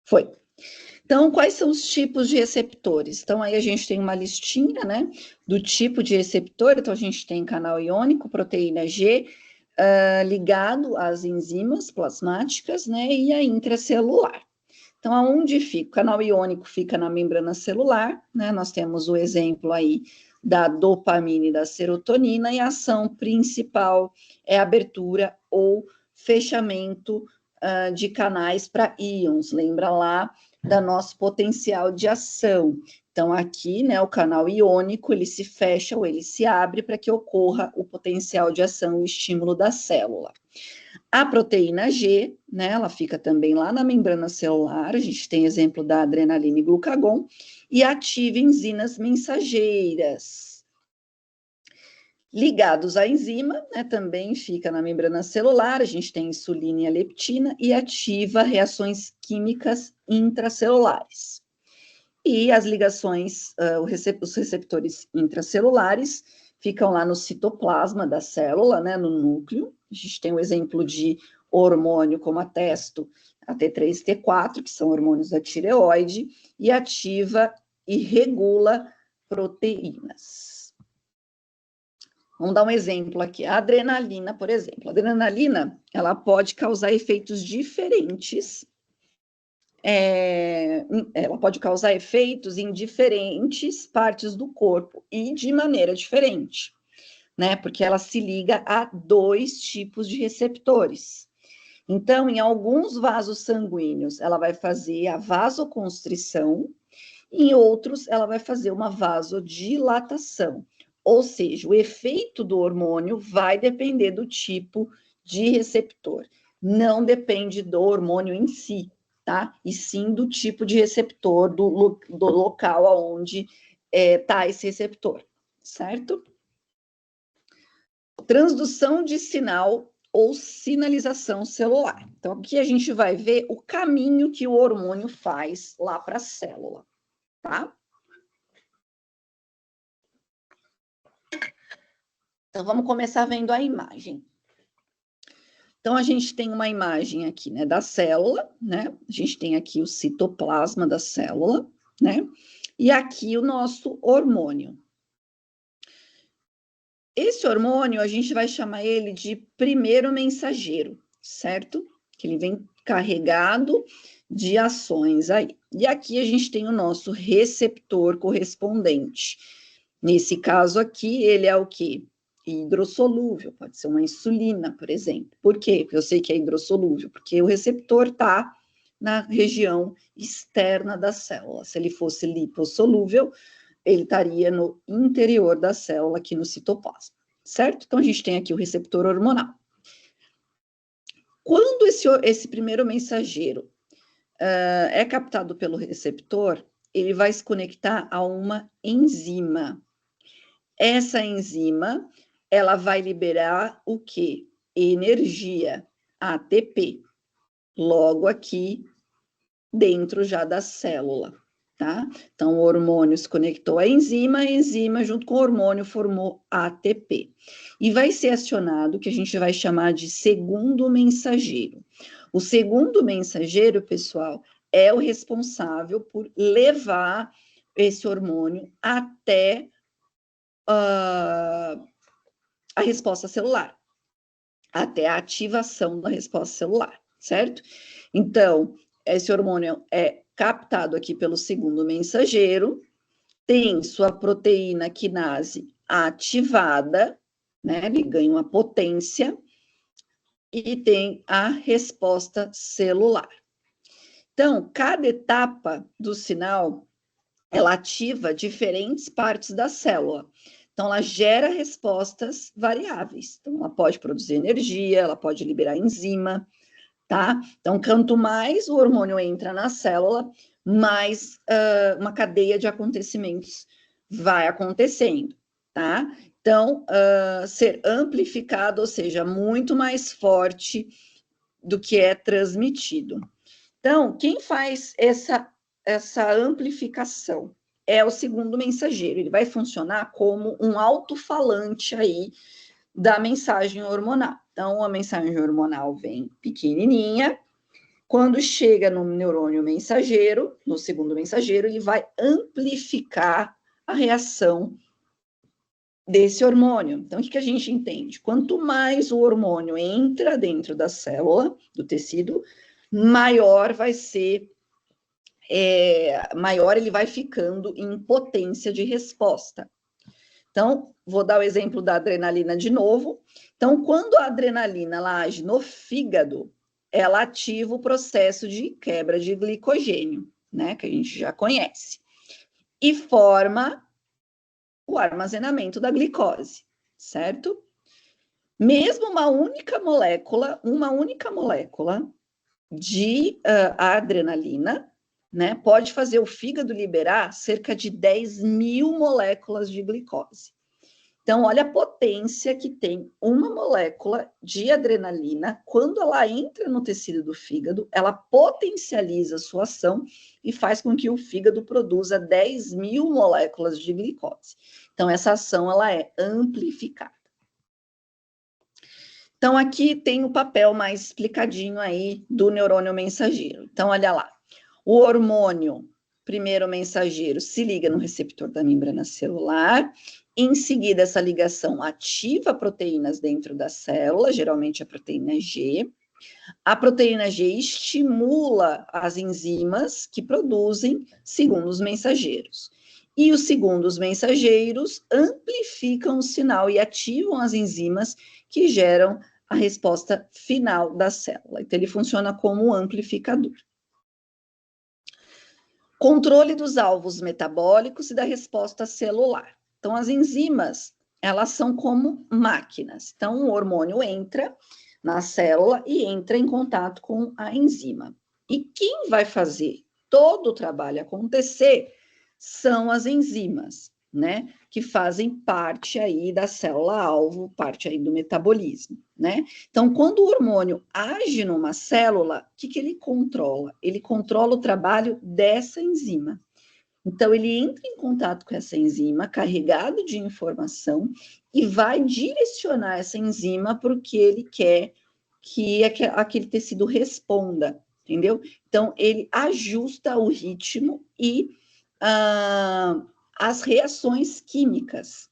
Foi. Então, quais são os tipos de receptores? Então, aí a gente tem uma listinha, né, do tipo de receptor. Então, a gente tem canal iônico, proteína G, ligado às enzimas plasmáticas, né, e a intracelular. Então, aonde fica? O canal iônico fica na membrana celular, né, nós temos o exemplo aí da dopamina e da serotonina, e a ação principal é a abertura ou fechamento de canais para íons, lembra lá da nosso potencial de ação. Então, aqui, né, o canal iônico, ele se fecha ou ele se abre para que ocorra o potencial de ação, o estímulo da célula. A proteína G, né, ela fica também lá na membrana celular, a gente tem exemplo da adrenalina e glucagon, e ativa enzimas mensageiras. Ligados à enzima, né, também fica na membrana celular, a gente tem insulina e a leptina, e ativa reações químicas intracelulares. E as ligações, os receptores intracelulares ficam lá no citoplasma da célula, né, no núcleo. A gente tem o exemplo de hormônio como a testo, a T3 e T4, que são hormônios da tireoide, e ativa e regula proteínas. Vamos dar um exemplo aqui. A adrenalina, por exemplo. A adrenalina, ela pode causar efeitos diferentes. Ela pode causar efeitos em diferentes partes do corpo e de maneira diferente, né? Porque ela se liga a 2 tipos de receptores. Então, em alguns vasos sanguíneos, ela vai fazer a vasoconstrição, em outros, ela vai fazer uma vasodilatação. Ou seja, o efeito do hormônio vai depender do tipo de receptor. Não depende do hormônio em si, tá? E sim do tipo de receptor, do local aonde tá esse receptor, certo? Transdução de sinal ou sinalização celular. Então, aqui a gente vai ver o caminho que o hormônio faz lá para a célula, tá? Então, vamos começar vendo a imagem. Então, a gente tem uma imagem aqui, né, da célula, né? A gente tem aqui o citoplasma da célula, né? E aqui o nosso hormônio. Esse hormônio, a gente vai chamar ele de primeiro mensageiro, certo? Que ele vem carregado de ações aí. E aqui a gente tem o nosso receptor correspondente. Nesse caso aqui, ele é o quê? Hidrossolúvel, pode ser uma insulina, por exemplo. Por quê? Porque eu sei que é hidrossolúvel, porque o receptor está na região externa da célula. Se ele fosse lipossolúvel, ele estaria no interior da célula, aqui no citoplasma, certo? Então, a gente tem aqui o receptor hormonal. Quando esse primeiro mensageiro é captado pelo receptor, ele vai se conectar a uma enzima. Essa enzima, ela vai liberar o quê? Energia, ATP, logo aqui dentro já da célula, tá? Então, o hormônio se conectou à enzima, a enzima, junto com o hormônio, formou ATP. E vai ser acionado o que a gente vai chamar de segundo mensageiro. O segundo mensageiro, pessoal, é o responsável por levar esse hormônio até a resposta celular, até a ativação da resposta celular, certo? Então, esse hormônio é captado aqui pelo segundo mensageiro, tem sua proteína quinase ativada, né? Ele ganha uma potência e tem a resposta celular. Então, cada etapa do sinal, ela ativa diferentes partes da célula. Então, ela gera respostas variáveis. Então, ela pode produzir energia, ela pode liberar enzima, tá? Então, quanto mais o hormônio entra na célula, mais uma cadeia de acontecimentos vai acontecendo, tá? Então, ser amplificado, ou seja, muito mais forte do que é transmitido. Então, quem faz essa amplificação é o segundo mensageiro. Ele vai funcionar como um alto-falante aí da mensagem hormonal. Então, a mensagem hormonal vem pequenininha. Quando chega no neurônio mensageiro, no segundo mensageiro, ele vai amplificar a reação desse hormônio. Então, o que a gente entende? Quanto mais o hormônio entra dentro da célula, do tecido, maior vai ser, maior ele vai ficando em potência de resposta. Então, vou dar o exemplo da adrenalina de novo. Então, quando a adrenalina ela age no fígado, ela ativa o processo de quebra de glicogênio, né, que a gente já conhece, e forma o armazenamento da glicose, certo? Mesmo uma única molécula de adrenalina, né, pode fazer o fígado liberar cerca de 10.000 moléculas de glicose. Então, olha a potência que tem uma molécula de adrenalina. Quando ela entra no tecido do fígado, ela potencializa a sua ação e faz com que o fígado produza 10.000 moléculas de glicose. Então, essa ação ela é amplificada. Então, aqui tem o papel mais explicadinho aí do neurônio mensageiro. Então, olha lá. O hormônio, primeiro mensageiro, se liga no receptor da membrana celular. Em seguida, essa ligação ativa proteínas dentro da célula, geralmente a proteína G. A proteína G estimula as enzimas que produzem segundos mensageiros. E os segundos mensageiros amplificam o sinal e ativam as enzimas que geram a resposta final da célula. Então, ele funciona como um amplificador. Controle dos alvos metabólicos e da resposta celular. Então, as enzimas, elas são como máquinas. Então, o hormônio entra na célula e entra em contato com a enzima. E quem vai fazer todo o trabalho acontecer são as enzimas, né? Que fazem parte aí da célula-alvo, parte aí do metabolismo, né? Então, quando o hormônio age numa célula, o que ele controla? Ele controla o trabalho dessa enzima. Então, ele entra em contato com essa enzima, carregado de informação, e vai direcionar essa enzima para o que ele quer que aquele tecido responda, entendeu? Então, ele ajusta o ritmo e as reações químicas.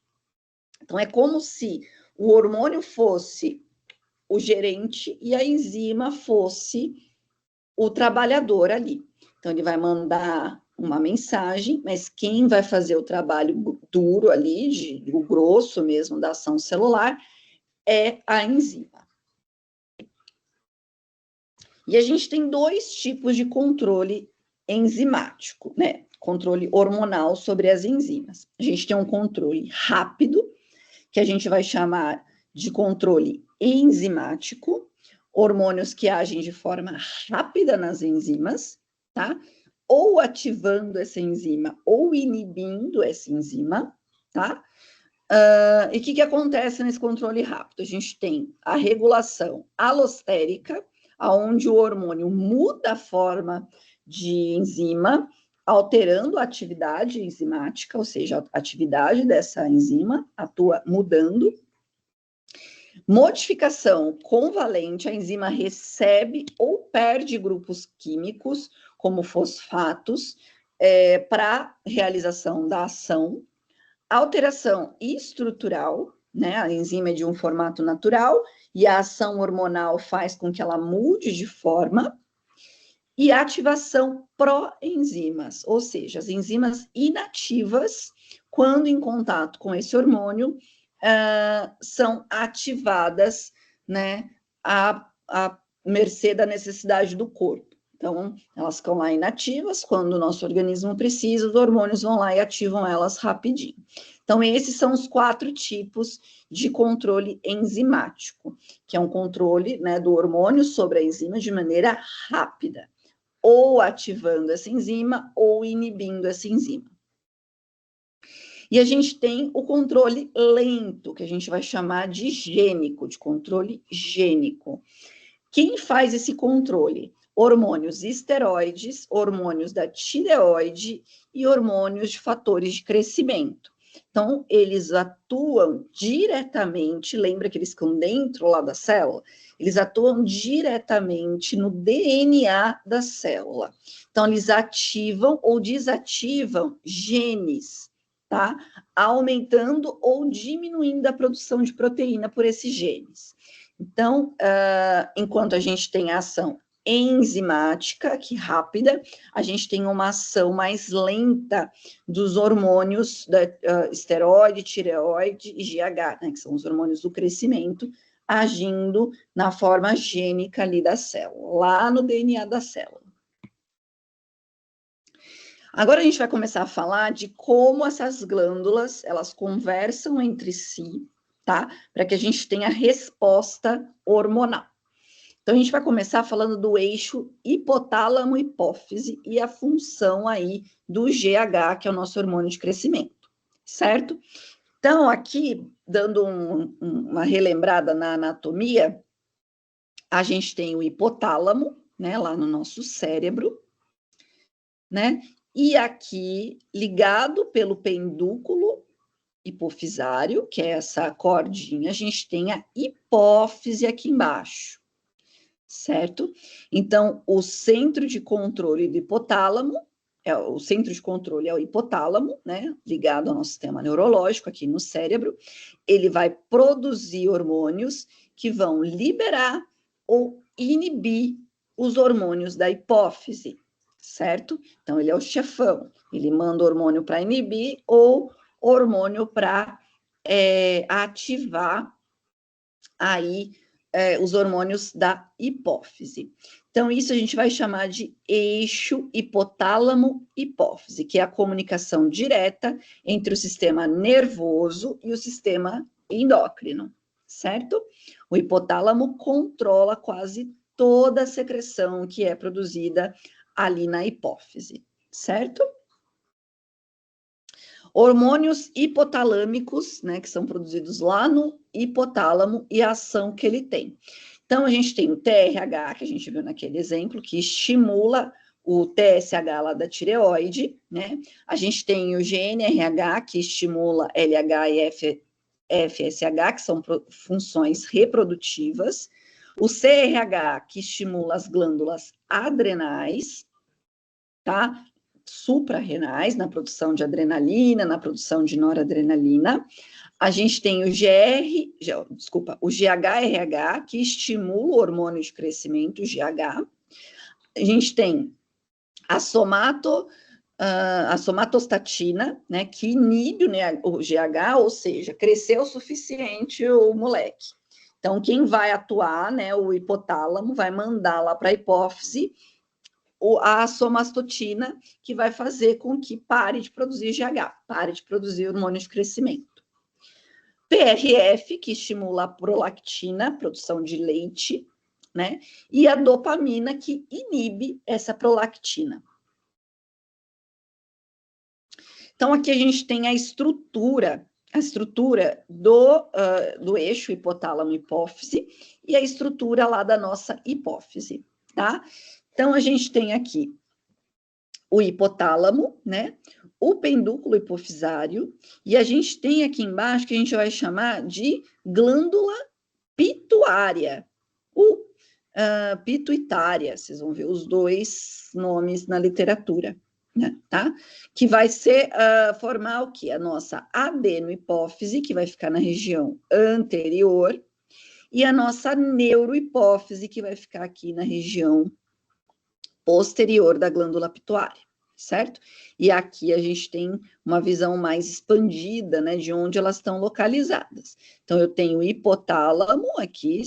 Então, é como se o hormônio fosse o gerente e a enzima fosse o trabalhador ali. Então, ele vai mandar uma mensagem, mas quem vai fazer o trabalho duro ali, o grosso mesmo da ação celular, é a enzima. E a gente tem dois tipos de controle enzimático, né? Controle hormonal sobre as enzimas. A gente tem um controle rápido, que a gente vai chamar de controle enzimático, hormônios que agem de forma rápida nas enzimas, tá? Ou ativando essa enzima, ou inibindo essa enzima, tá? E o que acontece nesse controle rápido? A gente tem a regulação alostérica, onde o hormônio muda a forma de enzima, alterando a atividade enzimática, ou seja, a atividade dessa enzima atua mudando. Modificação convalente, a enzima recebe ou perde grupos químicos, como fosfatos, para realização da ação. Alteração estrutural, né? A enzima é de um formato natural e a ação hormonal faz com que ela mude de forma. e ativação pró-enzimas, ou seja, as enzimas inativas, quando em contato com esse hormônio, são ativadas, né, a mercê da necessidade do corpo. Então, elas ficam lá inativas, quando o nosso organismo precisa, os hormônios vão lá e ativam elas rapidinho. Então, esses são os 4 tipos de controle enzimático, que é um controle, né, do hormônio sobre a enzima de maneira rápida, ou ativando essa enzima, ou inibindo essa enzima. E a gente tem o controle lento, que a gente vai chamar de gênico, de controle gênico. Quem faz esse controle? Hormônios esteroides, hormônios da tireoide e hormônios de fatores de crescimento. Então, eles atuam diretamente, lembra que eles ficam dentro lá da célula? Eles atuam diretamente no DNA da célula. Então, eles ativam ou desativam genes, tá? Aumentando ou diminuindo a produção de proteína por esses genes. Então, enquanto a gente tem a ação enzimática, que rápida, a gente tem uma ação mais lenta dos hormônios da esteroide, tireoide e GH, né, que são os hormônios do crescimento, agindo na forma gênica ali da célula, lá no DNA da célula. Agora a gente vai começar a falar de como essas glândulas, elas conversam entre si, tá? Para que a gente tenha resposta hormonal. Então, a gente vai começar falando do eixo hipotálamo-hipófise e a função aí do GH, que é o nosso hormônio de crescimento, certo? Então, aqui, dando uma relembrada na anatomia, a gente tem o hipotálamo, né, lá no nosso cérebro, né? E aqui, ligado pelo pendúculo hipofisário, que é essa cordinha, a gente tem a hipófise aqui embaixo, certo? Então, o centro de controle do hipotálamo, o centro de controle é o hipotálamo, né? Ligado ao nosso sistema neurológico aqui no cérebro, ele vai produzir hormônios que vão liberar ou inibir os hormônios da hipófise, certo? Então, ele é o chefão, ele manda hormônio para inibir ou hormônio para ativar aí os hormônios da hipófise. Então, isso a gente vai chamar de eixo hipotálamo-hipófise, que é a comunicação direta entre o sistema nervoso e o sistema endócrino, certo? O hipotálamo controla quase toda a secreção que é produzida ali na hipófise, certo? Hormônios hipotalâmicos, né, que são produzidos lá no hipotálamo e a ação que ele tem. Então, a gente tem o TRH, que a gente viu naquele exemplo, que estimula o TSH lá da tireoide, né? A gente tem o GNRH, que estimula LH e FSH, que são funções reprodutivas. O CRH, que estimula as glândulas adrenais, tá? Suprarrenais, na produção de adrenalina, na produção de noradrenalina. A gente tem o o GHRH, que estimula o hormônio de crescimento, o GH. A gente tem a somatostatina, né, que inibe o GH, ou seja, cresceu o suficiente o moleque. Então, quem vai atuar, né, o hipotálamo, vai mandar lá para a hipófise a somastotina, que vai fazer com que pare de produzir GH, pare de produzir hormônio de crescimento. PRF, que estimula a prolactina, produção de leite, né? E a dopamina, que inibe essa prolactina. Então, aqui a gente tem a estrutura do eixo hipotálamo-hipófise e a estrutura lá da nossa hipófise, tá? Então, a gente tem aqui o hipotálamo, né? O pendúculo hipofisário, e a gente tem aqui embaixo que a gente vai chamar de glândula pituária, ou pituitária, vocês vão ver os dois nomes na literatura, né? Tá? Que vai ser formar o quê? A nossa adenohipófise, que vai ficar na região anterior, e a nossa neurohipófise, que vai ficar aqui na região posterior da glândula pituária, certo? E aqui a gente tem uma visão mais expandida, né, de onde elas estão localizadas. Então, eu tenho o hipotálamo aqui,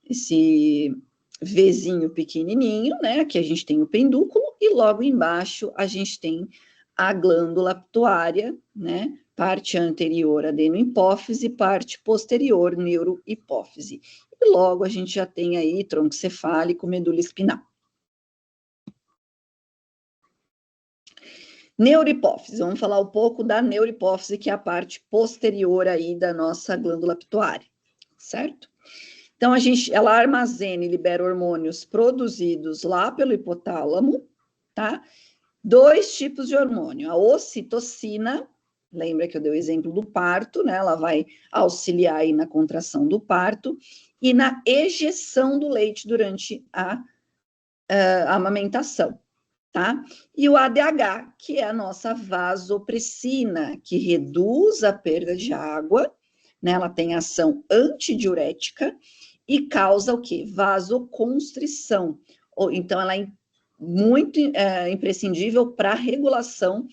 esse Vzinho pequenininho, né, aqui a gente tem o pendúculo, e logo embaixo a gente tem a glândula pituária, né, parte anterior adenohipófise, parte posterior neurohipófise. E logo a gente já tem aí tronco cefálico, medula espinal. Neurohipófise, vamos falar um pouco da neurohipófise, que é a parte posterior aí da nossa glândula pituária, certo? Então, ela armazena e libera hormônios produzidos lá pelo hipotálamo, tá? 2 tipos de hormônio, a ocitocina, lembra que eu dei o exemplo do parto, né? Ela vai auxiliar aí na contração do parto e na ejeção do leite durante a amamentação, tá? E o ADH, que é a nossa vasopressina, que reduz a perda de água, né? Ela tem ação antidiurética e causa o quê? Vasoconstrição. Então, ela é muito imprescindível para a regulação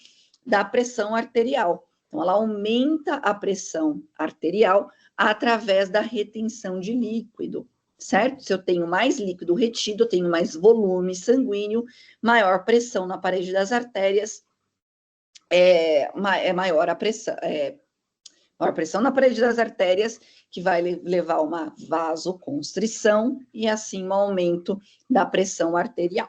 da pressão arterial. Então, ela aumenta a pressão arterial através da retenção de líquido, certo? Se eu tenho mais líquido retido, eu tenho mais volume sanguíneo, maior pressão na parede das artérias, maior a pressão, maior pressão na parede das artérias, que vai levar a uma vasoconstrição e assim um aumento da pressão arterial.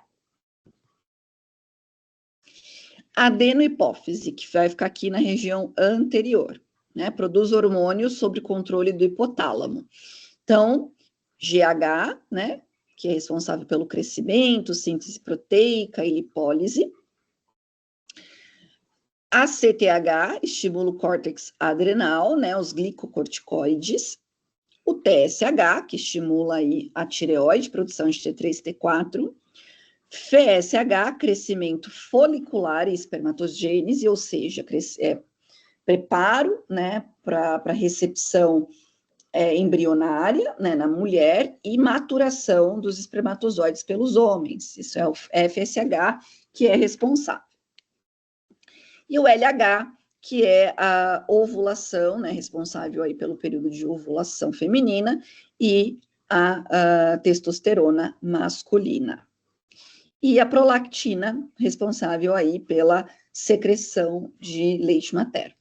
Adenohipófise, que vai ficar aqui na região anterior, né? Produz hormônios sob controle do hipotálamo. Então, GH, né? Que é responsável pelo crescimento, síntese proteica e lipólise. A CTH estimula o córtex adrenal, né? Os glicocorticoides. O TSH, que estimula aí a tireoide, produção de T3 e T4. FSH, crescimento folicular e espermatogênese, ou seja, preparo, né, para recepção embrionária, né, na mulher e maturação dos espermatozoides pelos homens. Isso é o FSH, que é responsável. E o LH, que é a ovulação, né, responsável aí pelo período de ovulação feminina, e a testosterona masculina. E a prolactina, responsável aí pela secreção de leite materno.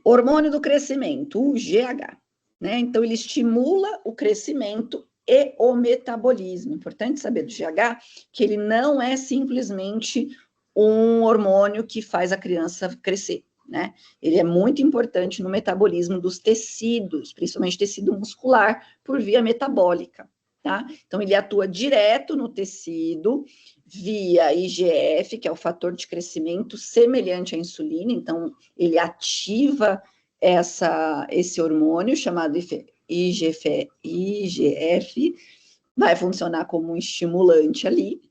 Hormônio do crescimento, o GH, né? Então, ele estimula o crescimento e o metabolismo. Importante saber do GH que ele não é simplesmente um hormônio que faz a criança crescer, né? Ele é muito importante no metabolismo dos tecidos, principalmente tecido muscular, por via metabólica. Tá? Então, ele atua direto no tecido, via IGF, que é o fator de crescimento semelhante à insulina, então, ele ativa esse hormônio chamado IGF, vai funcionar como um estimulante ali,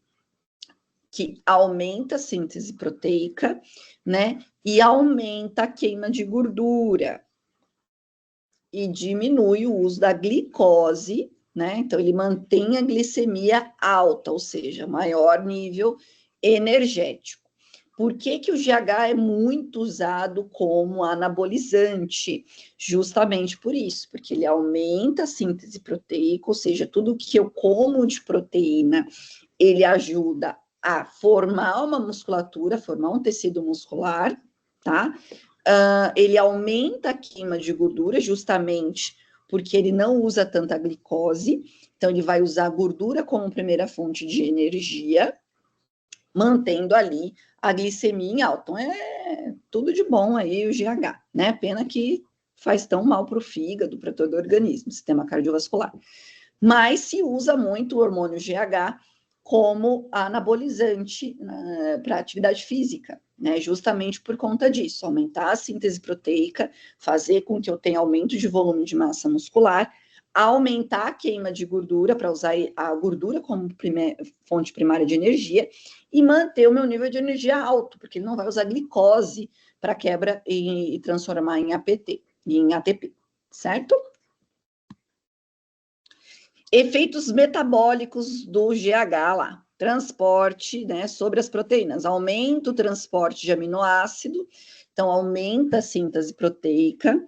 que aumenta a síntese proteica, né, e aumenta a queima de gordura, e diminui o uso da glicose, né? Então, ele mantém a glicemia alta, ou seja, maior nível energético. Por que o GH é muito usado como anabolizante? Justamente por isso, porque ele aumenta a síntese proteica, ou seja, tudo que eu como de proteína, ele ajuda a formar uma musculatura, formar um tecido muscular, tá? Ele aumenta a queima de gordura, justamente porque ele não usa tanta glicose, então ele vai usar a gordura como primeira fonte de energia, mantendo ali a glicemia em alta. Então, é tudo de bom aí o GH, né? Pena que faz tão mal para o fígado, para todo o organismo, sistema cardiovascular. Mas se usa muito o hormônio GH como anabolizante para atividade física, né? Justamente por conta disso, aumentar a síntese proteica, fazer com que eu tenha aumento de volume de massa muscular, aumentar a queima de gordura, para usar a gordura como fonte primária de energia, e manter o meu nível de energia alto, porque ele não vai usar glicose para quebra e transformar em ATP, certo? Efeitos metabólicos do GH lá, transporte, né, sobre as proteínas, aumenta o transporte de aminoácido, então aumenta a síntese proteica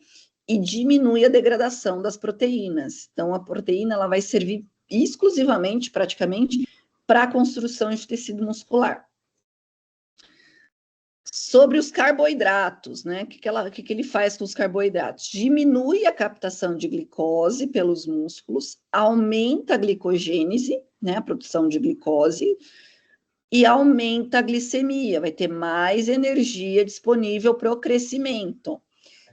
e diminui a degradação das proteínas. Então a proteína ela vai servir exclusivamente, praticamente, para a construção de tecido muscular. Sobre os carboidratos, né? O que ele faz com os carboidratos? Diminui a captação de glicose pelos músculos, aumenta a glicogênese, né? A produção de glicose, e aumenta a glicemia, vai ter mais energia disponível para o crescimento.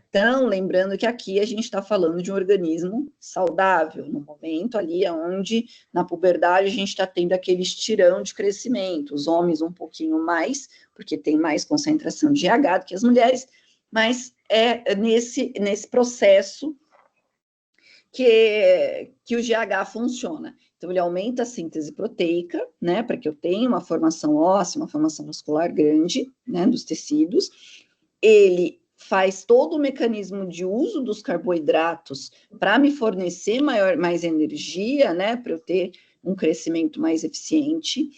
Então, lembrando que aqui a gente está falando de um organismo saudável, no momento ali onde, na puberdade, a gente está tendo aquele estirão de crescimento, os homens um pouquinho mais, porque tem mais concentração de GH do que as mulheres, mas é nesse processo que o GH funciona. Então, ele aumenta a síntese proteica, né, para que eu tenha uma formação óssea, uma formação muscular grande, né, dos tecidos. Ele faz todo o mecanismo de uso dos carboidratos para me fornecer mais energia, né, para eu ter um crescimento mais eficiente,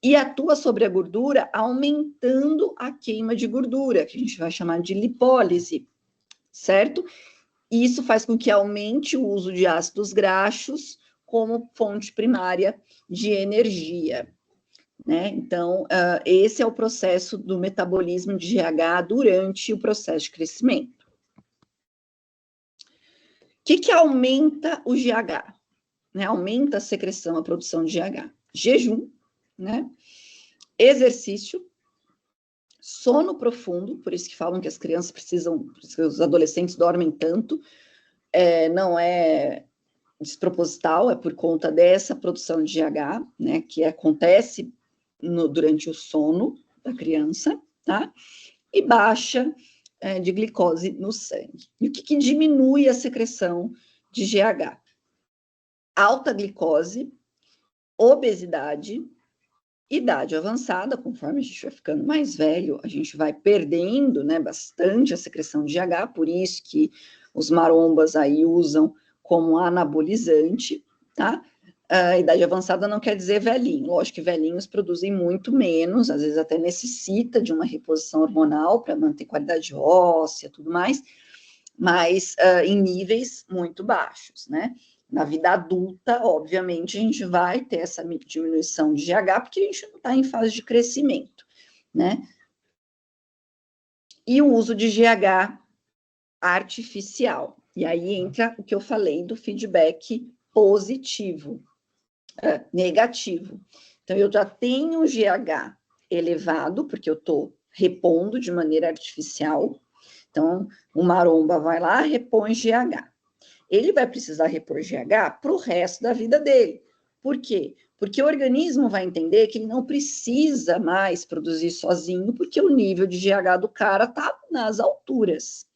e atua sobre a gordura, aumentando a queima de gordura, que a gente vai chamar de lipólise, certo? E isso faz com que aumente o uso de ácidos graxos como fonte primária de energia. Né? Então, esse é o processo do metabolismo de GH durante o processo de crescimento. O que aumenta o GH? Né? Aumenta a secreção, a produção de GH. Jejum, né? Exercício, sono profundo, por isso que falam que as crianças precisam, os adolescentes dormem tanto, não é desproposital, é por conta dessa produção de GH, né? Que acontece durante o sono da criança, tá? E baixa de glicose no sangue. E o que diminui a secreção de GH? Alta glicose, obesidade, idade avançada, conforme a gente vai ficando mais velho, a gente vai perdendo, né, bastante a secreção de GH, por isso que os marombas aí usam como anabolizante, tá? A idade avançada não quer dizer velhinho, lógico que velhinhos produzem muito menos, às vezes até necessita de uma reposição hormonal para manter qualidade óssea, tudo mais, mas em níveis muito baixos, né? Na vida adulta, obviamente, a gente vai ter essa diminuição de GH, porque a gente não está em fase de crescimento, né? E o uso de GH artificial. E aí entra o que eu falei do feedback positivo, negativo. Então, eu já tenho GH elevado, porque eu estou repondo de maneira artificial. Então, o maromba vai lá, repõe GH. Ele vai precisar repor GH para o resto da vida dele. Por quê? Porque o organismo vai entender que ele não precisa mais produzir sozinho, porque o nível de GH do cara está nas alturas.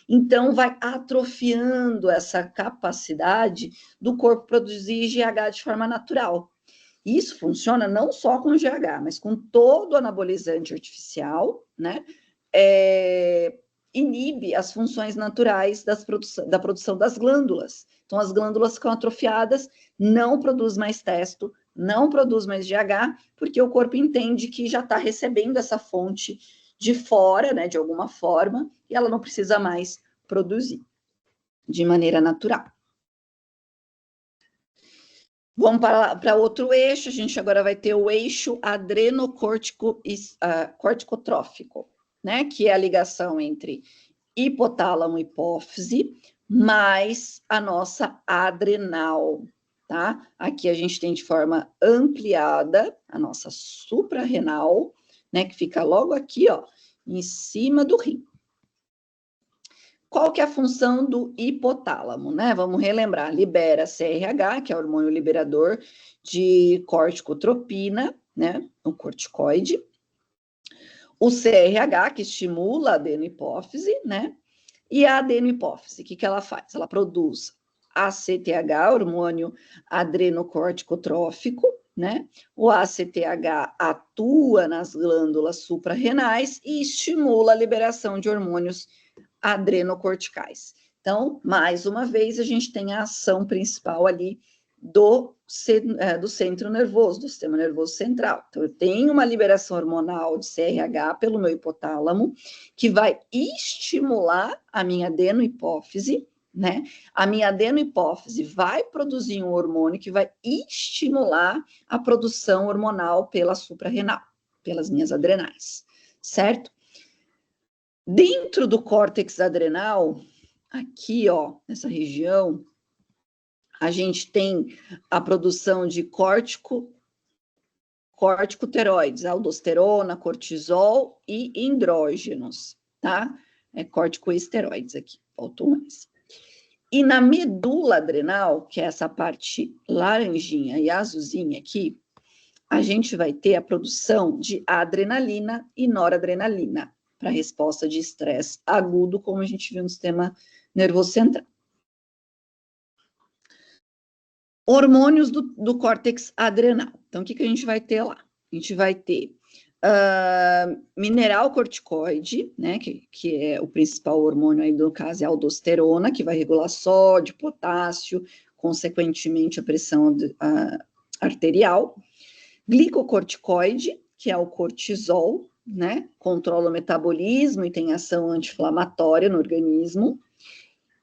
Então, vai atrofiando essa capacidade do corpo produzir GH de forma natural. Isso funciona não só com GH, mas com todo anabolizante artificial, né? Inibe as funções naturais da produção das glândulas. Então, as glândulas ficam atrofiadas, não produz mais testo, não produz mais GH, porque o corpo entende que já está recebendo essa fonte de fora, né, de alguma forma, e ela não precisa mais produzir de maneira natural. Vamos para outro eixo, a gente agora vai ter o eixo adrenocorticotrófico, né, que é a ligação entre hipotálamo e hipófise, mais a nossa adrenal, tá? Aqui a gente tem de forma ampliada a nossa suprarrenal, né, que fica logo aqui, ó, em cima do rim. Qual que é a função do hipotálamo, né? Vamos relembrar, libera CRH, que é o hormônio liberador de corticotropina, né, o corticoide. O CRH, que estimula a adenohipófise, né? E a adenohipófise, o que ela faz? Ela produz ACTH, hormônio adrenocorticotrófico, né? O ACTH atua nas glândulas suprarrenais e estimula a liberação de hormônios adrenocorticais. Então, mais uma vez, a gente tem a ação principal ali do centro nervoso, do sistema nervoso central. Então, eu tenho uma liberação hormonal de CRH pelo meu hipotálamo, que vai estimular a minha adenohipófise, né? A minha adenohipófise vai produzir um hormônio que vai estimular a produção hormonal pela suprarrenal, pelas minhas adrenais, certo? Dentro do córtex adrenal, aqui, ó, nessa região, a gente tem a produção de corticosteroides, aldosterona, cortisol e andrógenos, tá? É corticosteroides aqui, faltou mais. E na medula adrenal, que é essa parte laranjinha e azulzinha aqui, a gente vai ter a produção de adrenalina e noradrenalina para resposta de estresse agudo, como a gente viu no sistema nervoso central. Hormônios do córtex adrenal. Então, o que a gente vai ter lá? A gente vai ter mineral corticoide, né, que é o principal hormônio aí, no caso, é a aldosterona, que vai regular sódio, potássio, consequentemente a pressão arterial. Glicocorticoide, que é o cortisol, né, controla o metabolismo e tem ação anti-inflamatória no organismo.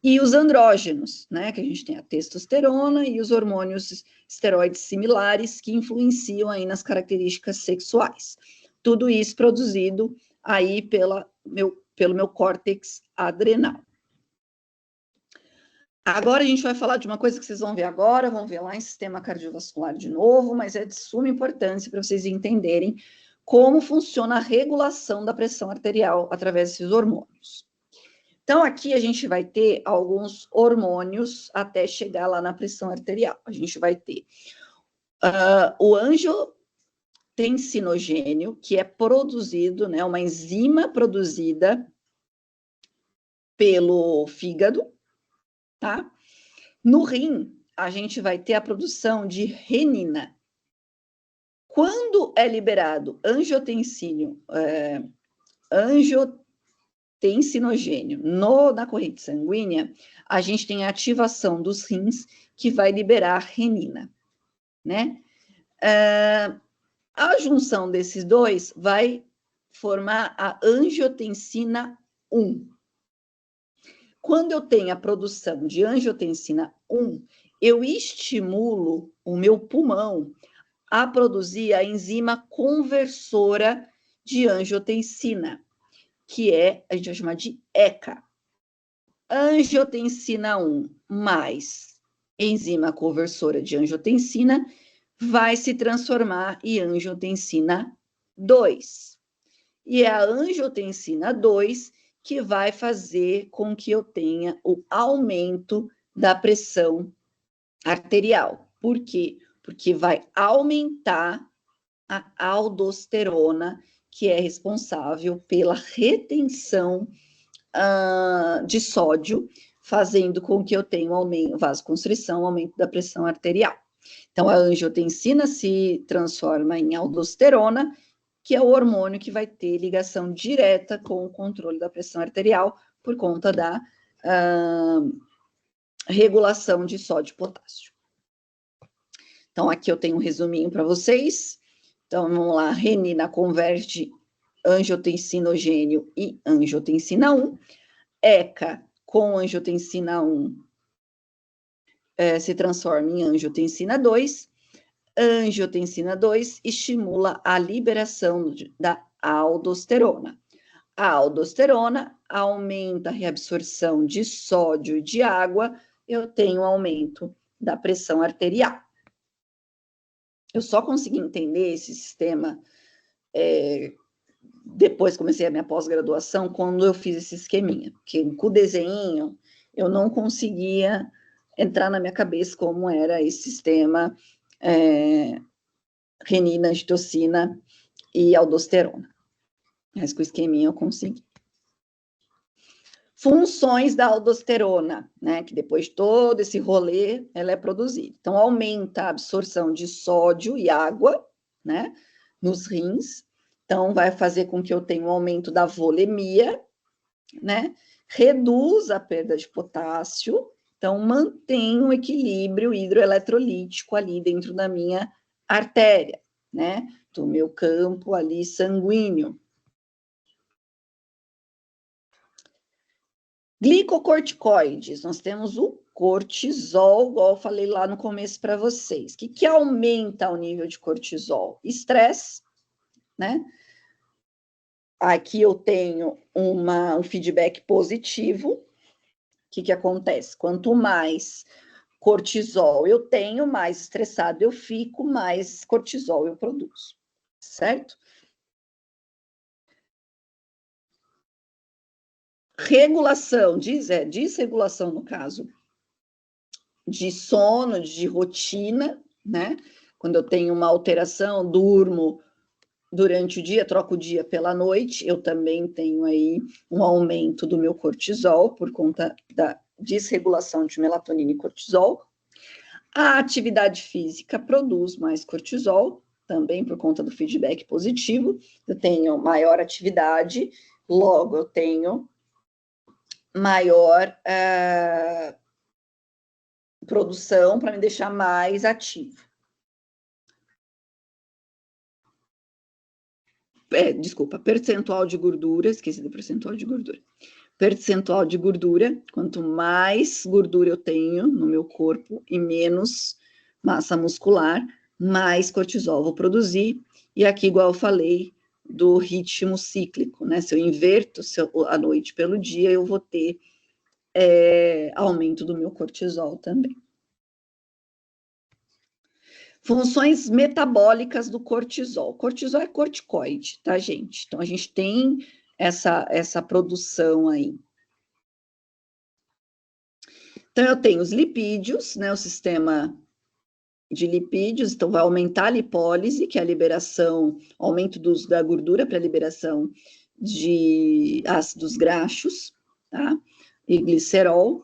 E os andrógenos, né, que a gente tem a testosterona e os hormônios esteroides similares que influenciam aí nas características sexuais. Tudo isso produzido aí pelo meu córtex adrenal. Agora a gente vai falar de uma coisa que vocês vão ver agora, vão ver lá em sistema cardiovascular de novo, mas é de suma importância para vocês entenderem como funciona a regulação da pressão arterial através desses hormônios. Então, aqui a gente vai ter alguns hormônios até chegar lá na pressão arterial. A gente vai ter o angiotensinogênio, que é produzido, né, uma enzima produzida pelo fígado, tá? No rim, a gente vai ter a produção de renina. Quando é liberado angiotensinogênio na corrente sanguínea, a gente tem a ativação dos rins, que vai liberar renina, né? A junção desses dois vai formar a angiotensina 1. Quando eu tenho a produção de angiotensina 1, eu estimulo o meu pulmão a produzir a enzima conversora de angiotensina, que a gente vai chamar de ECA. Angiotensina 1 mais enzima conversora de angiotensina vai se transformar em angiotensina 2. E é a angiotensina 2 que vai fazer com que eu tenha o aumento da pressão arterial. Por quê? Porque vai aumentar a aldosterona, que é responsável pela retenção de sódio, fazendo com que eu tenha um aumento, vasoconstrição, aumento da pressão arterial. Então, a angiotensina se transforma em aldosterona, que é o hormônio que vai ter ligação direta com o controle da pressão arterial, por conta da regulação de sódio e potássio. Então, aqui eu tenho um resuminho para vocês. Então, vamos lá, renina converte angiotensinogênio e angiotensina 1. ECA com angiotensina 1 se transforma em angiotensina 2. Angiotensina 2 estimula a liberação da aldosterona. A aldosterona aumenta a reabsorção de sódio e de água, eu tenho um aumento da pressão arterial. Eu só consegui entender esse sistema depois comecei a minha pós-graduação, quando eu fiz esse esqueminha, porque com o desenho eu não conseguia entrar na minha cabeça como era esse sistema renina, angiotensina e aldosterona. Mas com o esqueminha eu consegui. Funções da aldosterona, né, que depois de todo esse rolê, ela é produzida. Então, aumenta a absorção de sódio e água, né, nos rins. Então, vai fazer com que eu tenha um aumento da volemia, né, reduz a perda de potássio. Então, mantém um equilíbrio hidroeletrolítico ali dentro da minha artéria, né? Do meu campo ali sanguíneo. Glicocorticoides, nós temos o cortisol, igual eu falei lá no começo para vocês. O que aumenta o nível de cortisol? Estresse, né? Aqui eu tenho um feedback positivo. O que acontece? Quanto mais cortisol eu tenho, mais estressado eu fico, mais cortisol eu produzo, certo? Regulação, desregulação no caso de sono, de rotina, né? Quando eu tenho uma alteração, durmo durante o dia, troco o dia pela noite, eu também tenho aí um aumento do meu cortisol por conta da desregulação de melatonina e cortisol. A atividade física produz mais cortisol, também por conta do feedback positivo. Eu tenho maior atividade, logo eu tenho maior produção para me deixar mais ativo. Desculpa, percentual de gordura, esqueci do percentual de gordura. Percentual de gordura, quanto mais gordura eu tenho no meu corpo e menos massa muscular, mais cortisol vou produzir. E aqui, igual eu falei, do ritmo cíclico, né? Se eu inverto a noite pelo dia, eu vou ter aumento do meu cortisol também. Funções metabólicas do cortisol. Cortisol é corticoide, tá, gente? Então, a gente tem essa produção aí. Então, eu tenho os lipídios, né? O sistema de lipídios, então vai aumentar a lipólise, que é a liberação, aumento da gordura para a liberação de ácidos graxos, tá? E glicerol.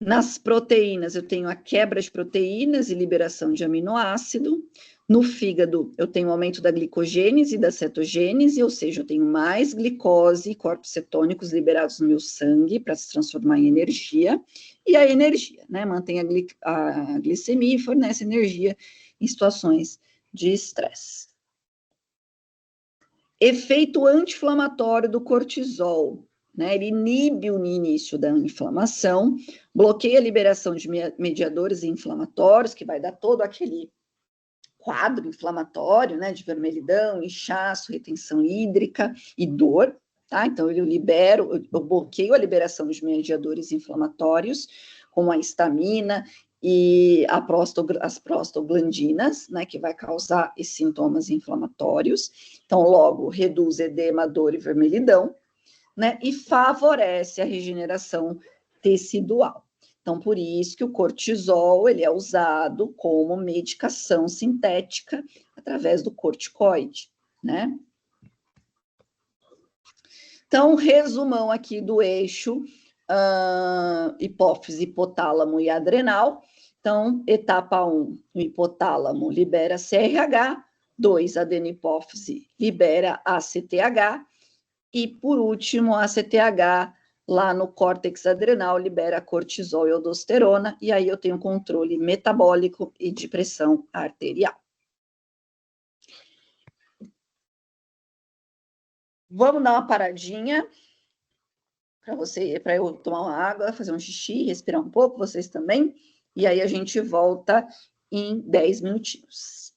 Nas proteínas, eu tenho a quebra de proteínas e liberação de aminoácido. No fígado, eu tenho aumento da glicogênese e da cetogênese, ou seja, eu tenho mais glicose e corpos cetônicos liberados no meu sangue para se transformar em energia. E a energia, né? Mantém a glicemia e fornece energia em situações de estresse. Efeito anti-inflamatório do cortisol. Né, ele inibe o início da inflamação, bloqueia a liberação de mediadores inflamatórios, que vai dar todo aquele quadro inflamatório, né, de vermelhidão, inchaço, retenção hídrica e dor, tá? Então, eu bloqueio a liberação de mediadores inflamatórios, como a histamina e as prostaglandinas, né, que vai causar esses sintomas inflamatórios. Então, logo, reduz edema, dor e vermelhidão, né, e favorece a regeneração tecidual. Então, por isso que o cortisol ele é usado como medicação sintética através do corticoide, né? Então, resumão aqui do eixo hipófise, hipotálamo e adrenal. Então, etapa 1, o hipotálamo libera CRH, 2, a adenopófise libera ACTH, e, por último, a ACTH, lá no córtex adrenal, libera cortisol e aldosterona, e aí eu tenho controle metabólico e de pressão arterial. Vamos dar uma paradinha para eu tomar uma água, fazer um xixi, respirar um pouco, vocês também, e aí a gente volta em 10 minutinhos.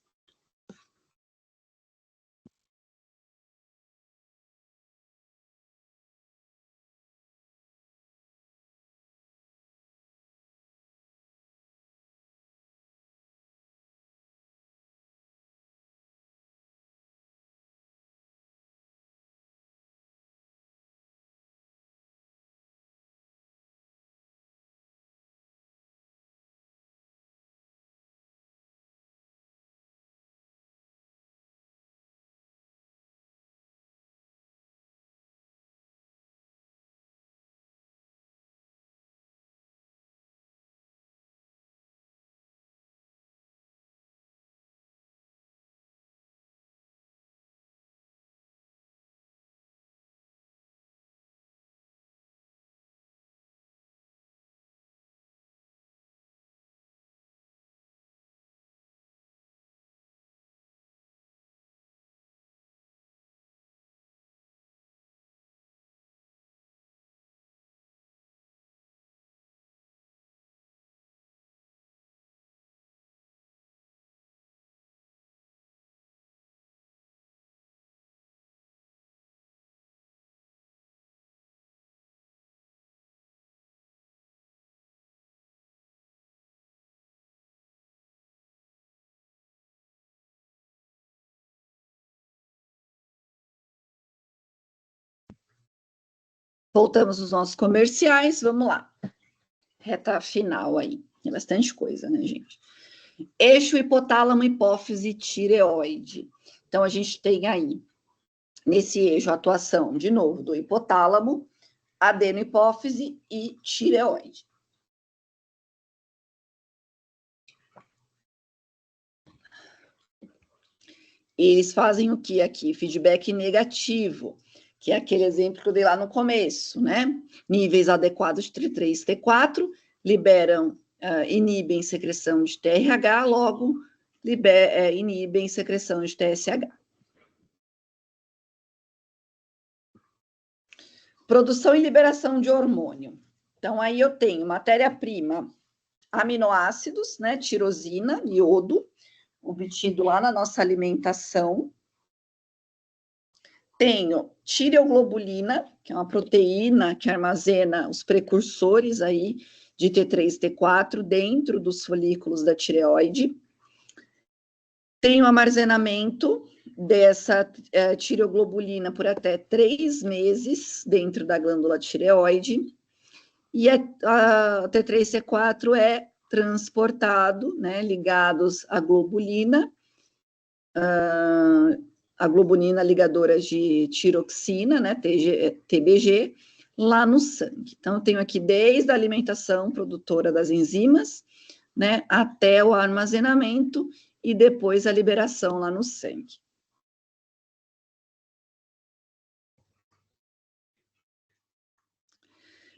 Voltamos aos nossos comerciais, vamos lá. Reta final aí, tem bastante coisa, né, gente? Eixo hipotálamo, hipófise, tireoide. Então, a gente tem aí, nesse eixo, a atuação, de novo, do hipotálamo, adenohipófise e tireoide. Eles fazem o que aqui? Feedback negativo, que é aquele exemplo que eu dei lá no começo, né? Níveis adequados de T3 e T4 liberam, inibem secreção de TRH, logo inibem secreção de TSH. Produção e liberação de hormônio. Então, aí eu tenho matéria-prima, aminoácidos, né? Tirosina, iodo, obtido lá na nossa alimentação. Tenho tireoglobulina, que é uma proteína que armazena os precursores aí de T3 e T4 dentro dos folículos da tireoide. Tenho armazenamento dessa tireoglobulina por até 3 meses dentro da glândula tireoide. E a T3 e T4 é transportado, né, ligados à globulina, a globulina ligadora de tiroxina, né, TBG, lá no sangue. Então, eu tenho aqui desde a alimentação produtora das enzimas, né, até o armazenamento e depois a liberação lá no sangue.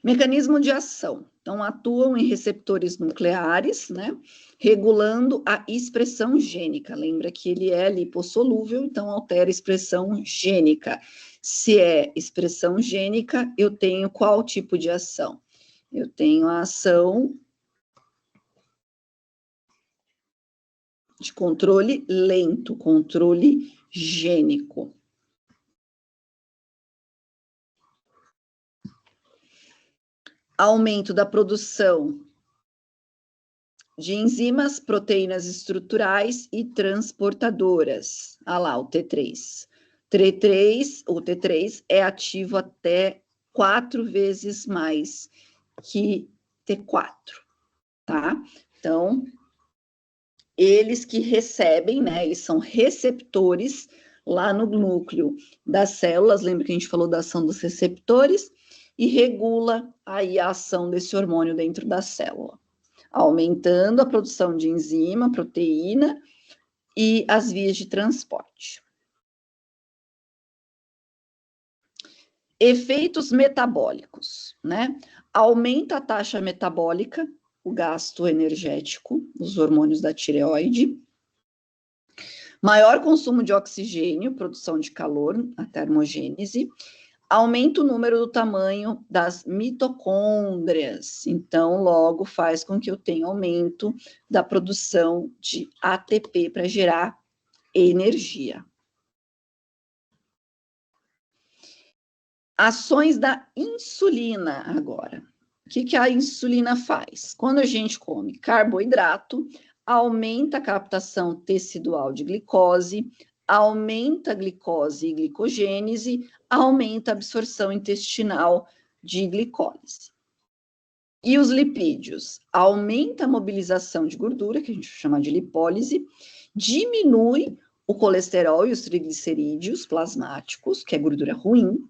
Mecanismo de ação. Então, atuam em receptores nucleares, né, regulando a expressão gênica. Lembra que ele é lipossolúvel, então altera a expressão gênica. Se é expressão gênica, eu tenho qual tipo de ação? Eu tenho a ação de controle lento, controle gênico. Aumento da produção de enzimas, proteínas estruturais e transportadoras. Ah lá, o T3. O T3 é ativo até 4 vezes mais que T4, tá? Então, eles que recebem, né, eles são receptores lá no núcleo das células, lembra que a gente falou da ação dos receptores, e regula aí a ação desse hormônio dentro da célula, aumentando a produção de enzima, proteína e as vias de transporte. Efeitos metabólicos, né? Aumenta a taxa metabólica, o gasto energético, os hormônios da tireoide. Maior consumo de oxigênio, produção de calor, a termogênese. Aumenta o número do tamanho das mitocôndrias, então logo faz com que eu tenha aumento da produção de ATP para gerar energia. Ações da insulina agora. O que a insulina faz? Quando a gente come carboidrato, aumenta a captação tecidual de glicose, aumenta a glicose e glicogênese, aumenta a absorção intestinal de glicólise. E os lipídios? Aumenta a mobilização de gordura, que a gente chama de lipólise, diminui o colesterol e os triglicerídeos plasmáticos, que é gordura ruim,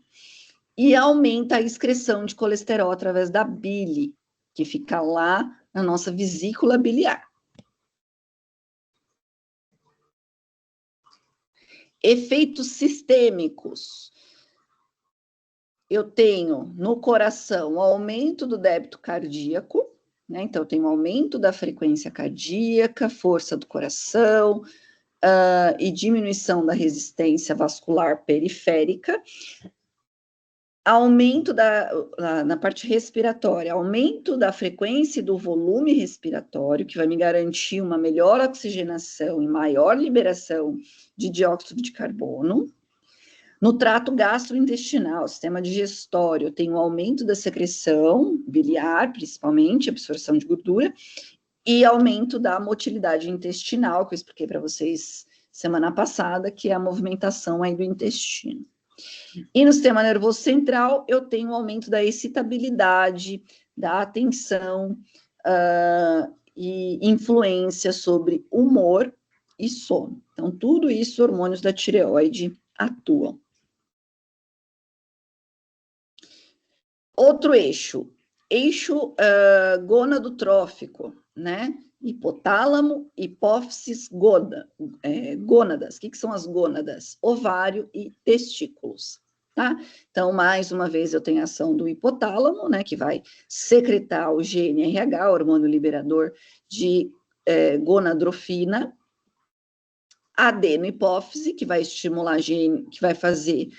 e aumenta a excreção de colesterol através da bile, que fica lá na nossa vesícula biliar. Efeitos sistêmicos. Eu tenho no coração o aumento do débito cardíaco, né? Então, eu tenho aumento da frequência cardíaca, força do coração, e diminuição da resistência vascular periférica. Aumento na parte respiratória, aumento da frequência e do volume respiratório, que vai me garantir uma melhor oxigenação e maior liberação de dióxido de carbono. No trato gastrointestinal, sistema digestório, eu tenho aumento da secreção biliar, principalmente, absorção de gordura, e aumento da motilidade intestinal, que eu expliquei para vocês semana passada, que é a movimentação aí do intestino. E no sistema nervoso central, eu tenho um aumento da excitabilidade, da atenção e influência sobre humor e sono. Então, tudo isso, hormônios da tireoide atuam. Outro eixo gonadotrófico, né? Hipotálamo, hipófises, gônadas. O que são as gônadas? Ovário e testículos, tá? Então, mais uma vez, eu tenho a ação do hipotálamo, né? Que vai secretar o GNRH, hormônio liberador de gonadrofina, adenohipófise, que vai estimular que vai fazer,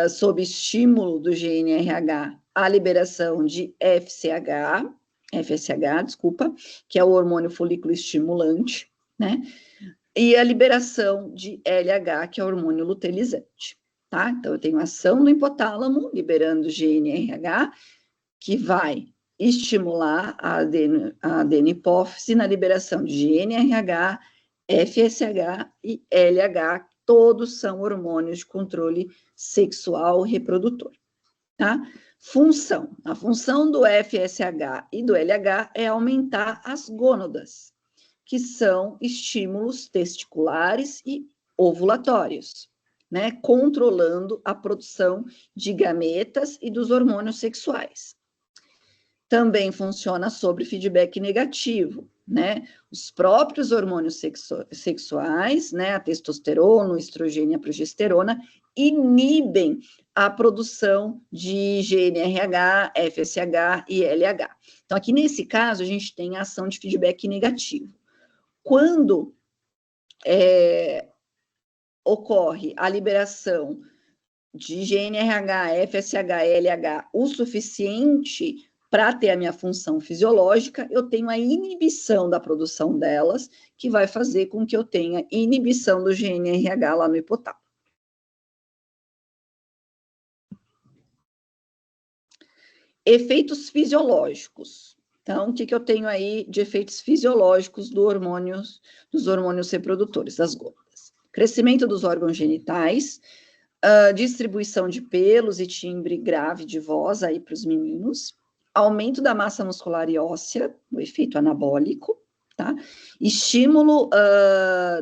sob estímulo do GNRH, a liberação de FSH, que é o hormônio folículo estimulante, né? E a liberação de LH, que é o hormônio luteinizante, tá? Então, eu tenho ação do hipotálamo, liberando GNRH, que vai estimular a adenihipófise na liberação de GNRH, FSH e LH, todos são hormônios de controle sexual reprodutor, tá? A função do FSH e do LH é aumentar as gônadas, que são estímulos testiculares e ovulatórios, né? Controlando a produção de gametas e dos hormônios sexuais. Também funciona sobre feedback negativo, né? Os próprios hormônios sexuais, né? A testosterona, o estrogênio e a progesterona, inibem a produção de GNRH, FSH e LH. Então, aqui nesse caso, a gente tem a ação de feedback negativo. Quando ocorre a liberação de GNRH, FSH, LH o suficiente para ter a minha função fisiológica, eu tenho a inibição da produção delas, que vai fazer com que eu tenha inibição do GNRH lá no hipotálamo. Efeitos fisiológicos. Então, o que eu tenho aí de efeitos fisiológicos dos hormônios reprodutores, das gônadas? Crescimento dos órgãos genitais, distribuição de pelos e timbre grave de voz aí para os meninos, aumento da massa muscular e óssea, o efeito anabólico, tá? Estímulo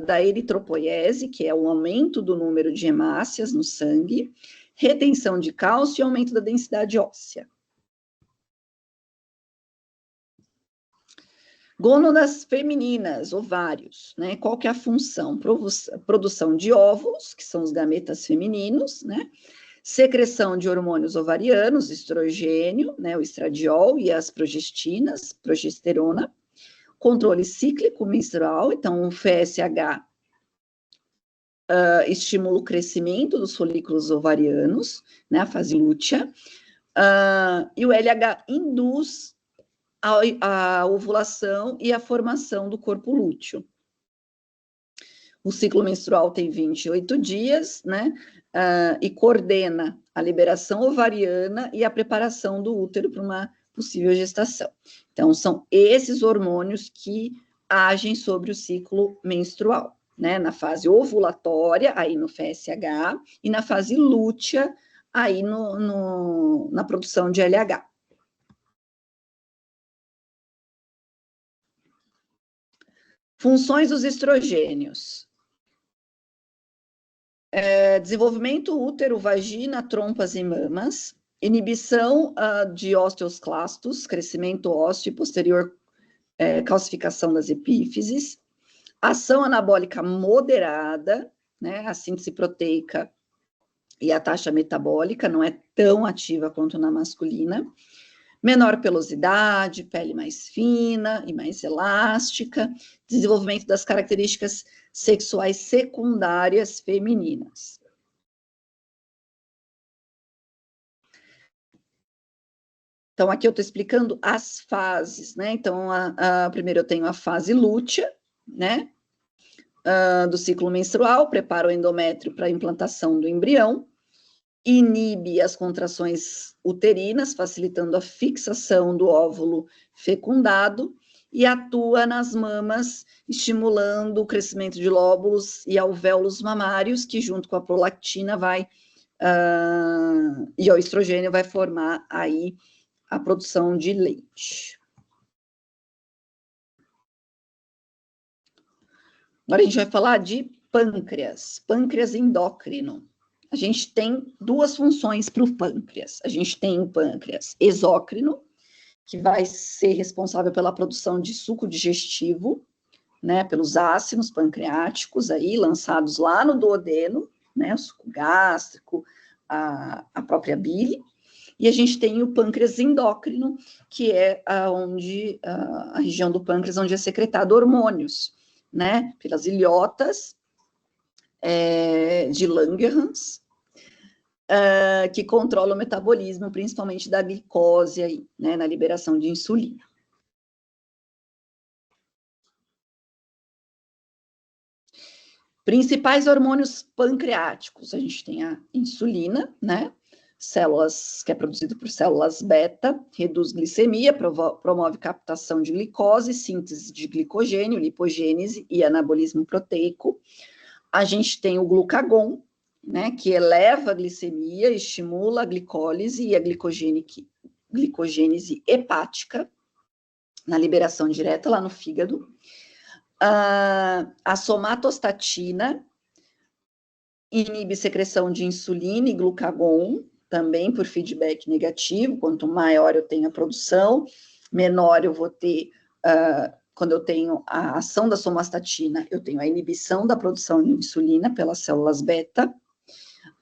da eritropoiese, que é o aumento do número de hemácias no sangue, retenção de cálcio e aumento da densidade óssea. Gônadas femininas, ovários, né? Qual que é a função? Produção de óvulos, que são os gametas femininos, né? Secreção de hormônios ovarianos, estrogênio, né? O estradiol e as progestinas, progesterona. Controle cíclico menstrual, então o FSH estimula o crescimento dos folículos ovarianos, né? A fase lútea. E o LH induz a ovulação e a formação do corpo lúteo. O ciclo menstrual tem 28 dias, né? E coordena a liberação ovariana e a preparação do útero para uma possível gestação. Então, são esses hormônios que agem sobre o ciclo menstrual, né? Na fase ovulatória, aí no FSH, e na fase lútea, aí na produção de LH. Funções dos estrogênios. Desenvolvimento útero, vagina, trompas e mamas. Inibição de osteoclastos, crescimento ósseo e posterior calcificação das epífises. Ação anabólica moderada, né? A síntese proteica e a taxa metabólica não é tão ativa quanto na masculina. Menor pelosidade, pele mais fina e mais elástica, desenvolvimento das características sexuais secundárias femininas. Então, aqui eu estou explicando as fases, né? Então, primeiro eu tenho a fase lútea, né? Do ciclo menstrual, prepara o endométrio para a implantação do embrião, inibe as contrações uterinas, facilitando a fixação do óvulo fecundado, e atua nas mamas, estimulando o crescimento de lóbulos e alvéolos mamários, que junto com a prolactina vai e o estrogênio vai formar aí a produção de leite. Agora a gente vai falar de pâncreas endócrino. A gente tem duas funções para o pâncreas. A gente tem o pâncreas exócrino, que vai ser responsável pela produção de suco digestivo, né, pelos ácidos pancreáticos aí, lançados lá no duodeno, né, o suco gástrico, a própria bile. E a gente tem o pâncreas endócrino, que é a região do pâncreas onde é secretado hormônios, né, pelas ilhotas de Langerhans, que controla o metabolismo, principalmente da glicose, aí, né, na liberação de insulina. Principais hormônios pancreáticos, a gente tem a insulina, né, que é produzido por células beta, reduz glicemia, promove captação de glicose, síntese de glicogênio, lipogênese e anabolismo proteico. A gente tem o glucagon, né, que eleva a glicemia, estimula a glicólise e a glicogênese hepática, na liberação direta lá no fígado. A somatostatina inibe secreção de insulina e glucagon, também por feedback negativo. Quanto maior eu tenho a produção, menor eu vou ter, quando eu tenho a ação da somatostatina, eu tenho a inibição da produção de insulina pelas células beta.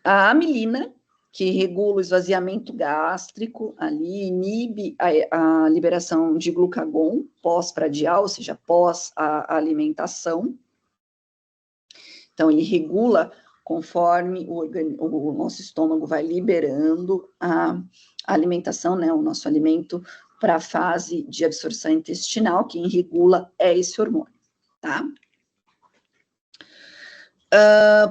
A amilina, que regula o esvaziamento gástrico, ali inibe a liberação de glucagon pós-pradial, ou seja, pós a alimentação. Então, ele regula conforme o nosso estômago vai liberando a alimentação, né, o nosso alimento para a fase de absorção intestinal. Quem regula é esse hormônio, tá?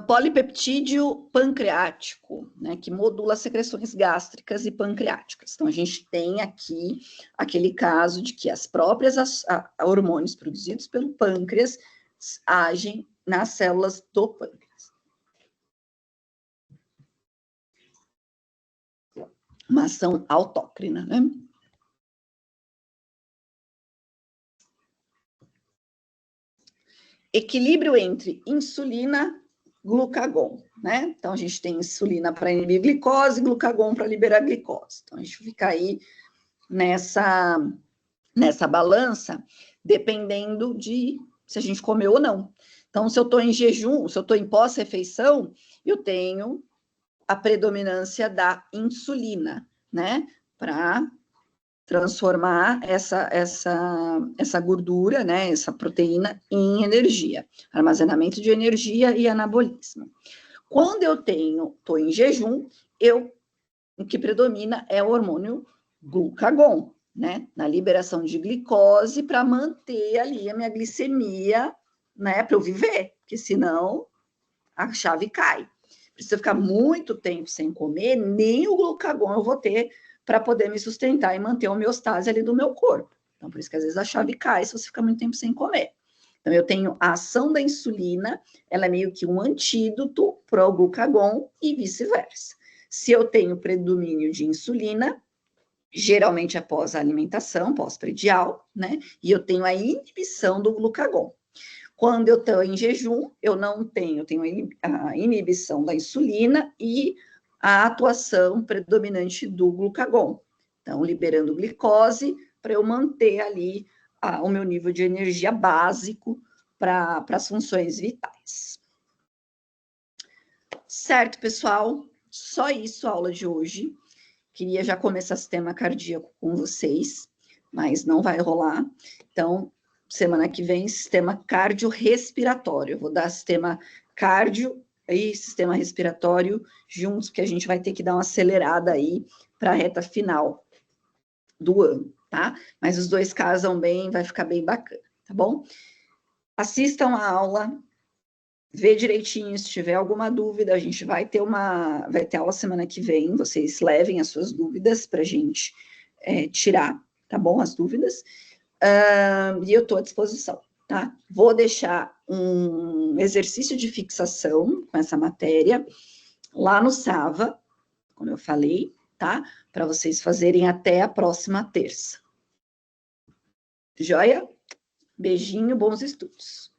Polipeptídeo pancreático, né, que modula as secreções gástricas e pancreáticas. Então, a gente tem aqui aquele caso de que as próprias hormônios produzidos pelo pâncreas agem nas células do pâncreas. Uma ação autócrina, né? Equilíbrio entre insulina e glucagon, né? Então, a gente tem insulina para inibir glicose, glucagon para liberar glicose. Então, a gente fica aí nessa balança, dependendo de se a gente comeu ou não. Então, se eu estou em jejum, se eu estou em pós-refeição, eu tenho a predominância da insulina, né? Para transformar essa gordura, né, essa proteína, em energia, armazenamento de energia e anabolismo. Quando eu estou em jejum, o que predomina é o hormônio glucagon, né, na liberação de glicose para manter ali a minha glicemia, né, para eu viver, porque senão a chave cai. Precisa ficar muito tempo sem comer, nem o glucagon eu vou ter para poder me sustentar e manter a homeostase ali do meu corpo. Então, por isso que às vezes a chave cai se você ficar muito tempo sem comer. Então, eu tenho a ação da insulina, ela é meio que um antídoto para o glucagon e vice-versa. Se eu tenho predomínio de insulina, geralmente após a alimentação, pós-predial, né? E eu tenho a inibição do glucagon. Quando eu estou em jejum, eu tenho a inibição da insulina e a atuação predominante do glucagon. Então, liberando glicose para eu manter ali o meu nível de energia básico para as funções vitais. Certo, pessoal? Só isso a aula de hoje. Queria já começar sistema cardíaco com vocês, mas não vai rolar. Então, semana que vem, sistema cardiorrespiratório. Eu vou dar sistema cardio e sistema respiratório juntos, porque a gente vai ter que dar uma acelerada aí para a reta final do ano, tá? Mas os dois casam bem, vai ficar bem bacana, tá bom? Assistam a aula, vê direitinho, se tiver alguma dúvida, a gente vai ter aula semana que vem, vocês levem as suas dúvidas para a gente tirar, tá bom? As dúvidas. E eu estou à disposição, tá? Vou deixar um exercício de fixação com essa matéria lá no Sava, como eu falei, tá? Para vocês fazerem até a próxima terça. Joia? Beijinho, bons estudos.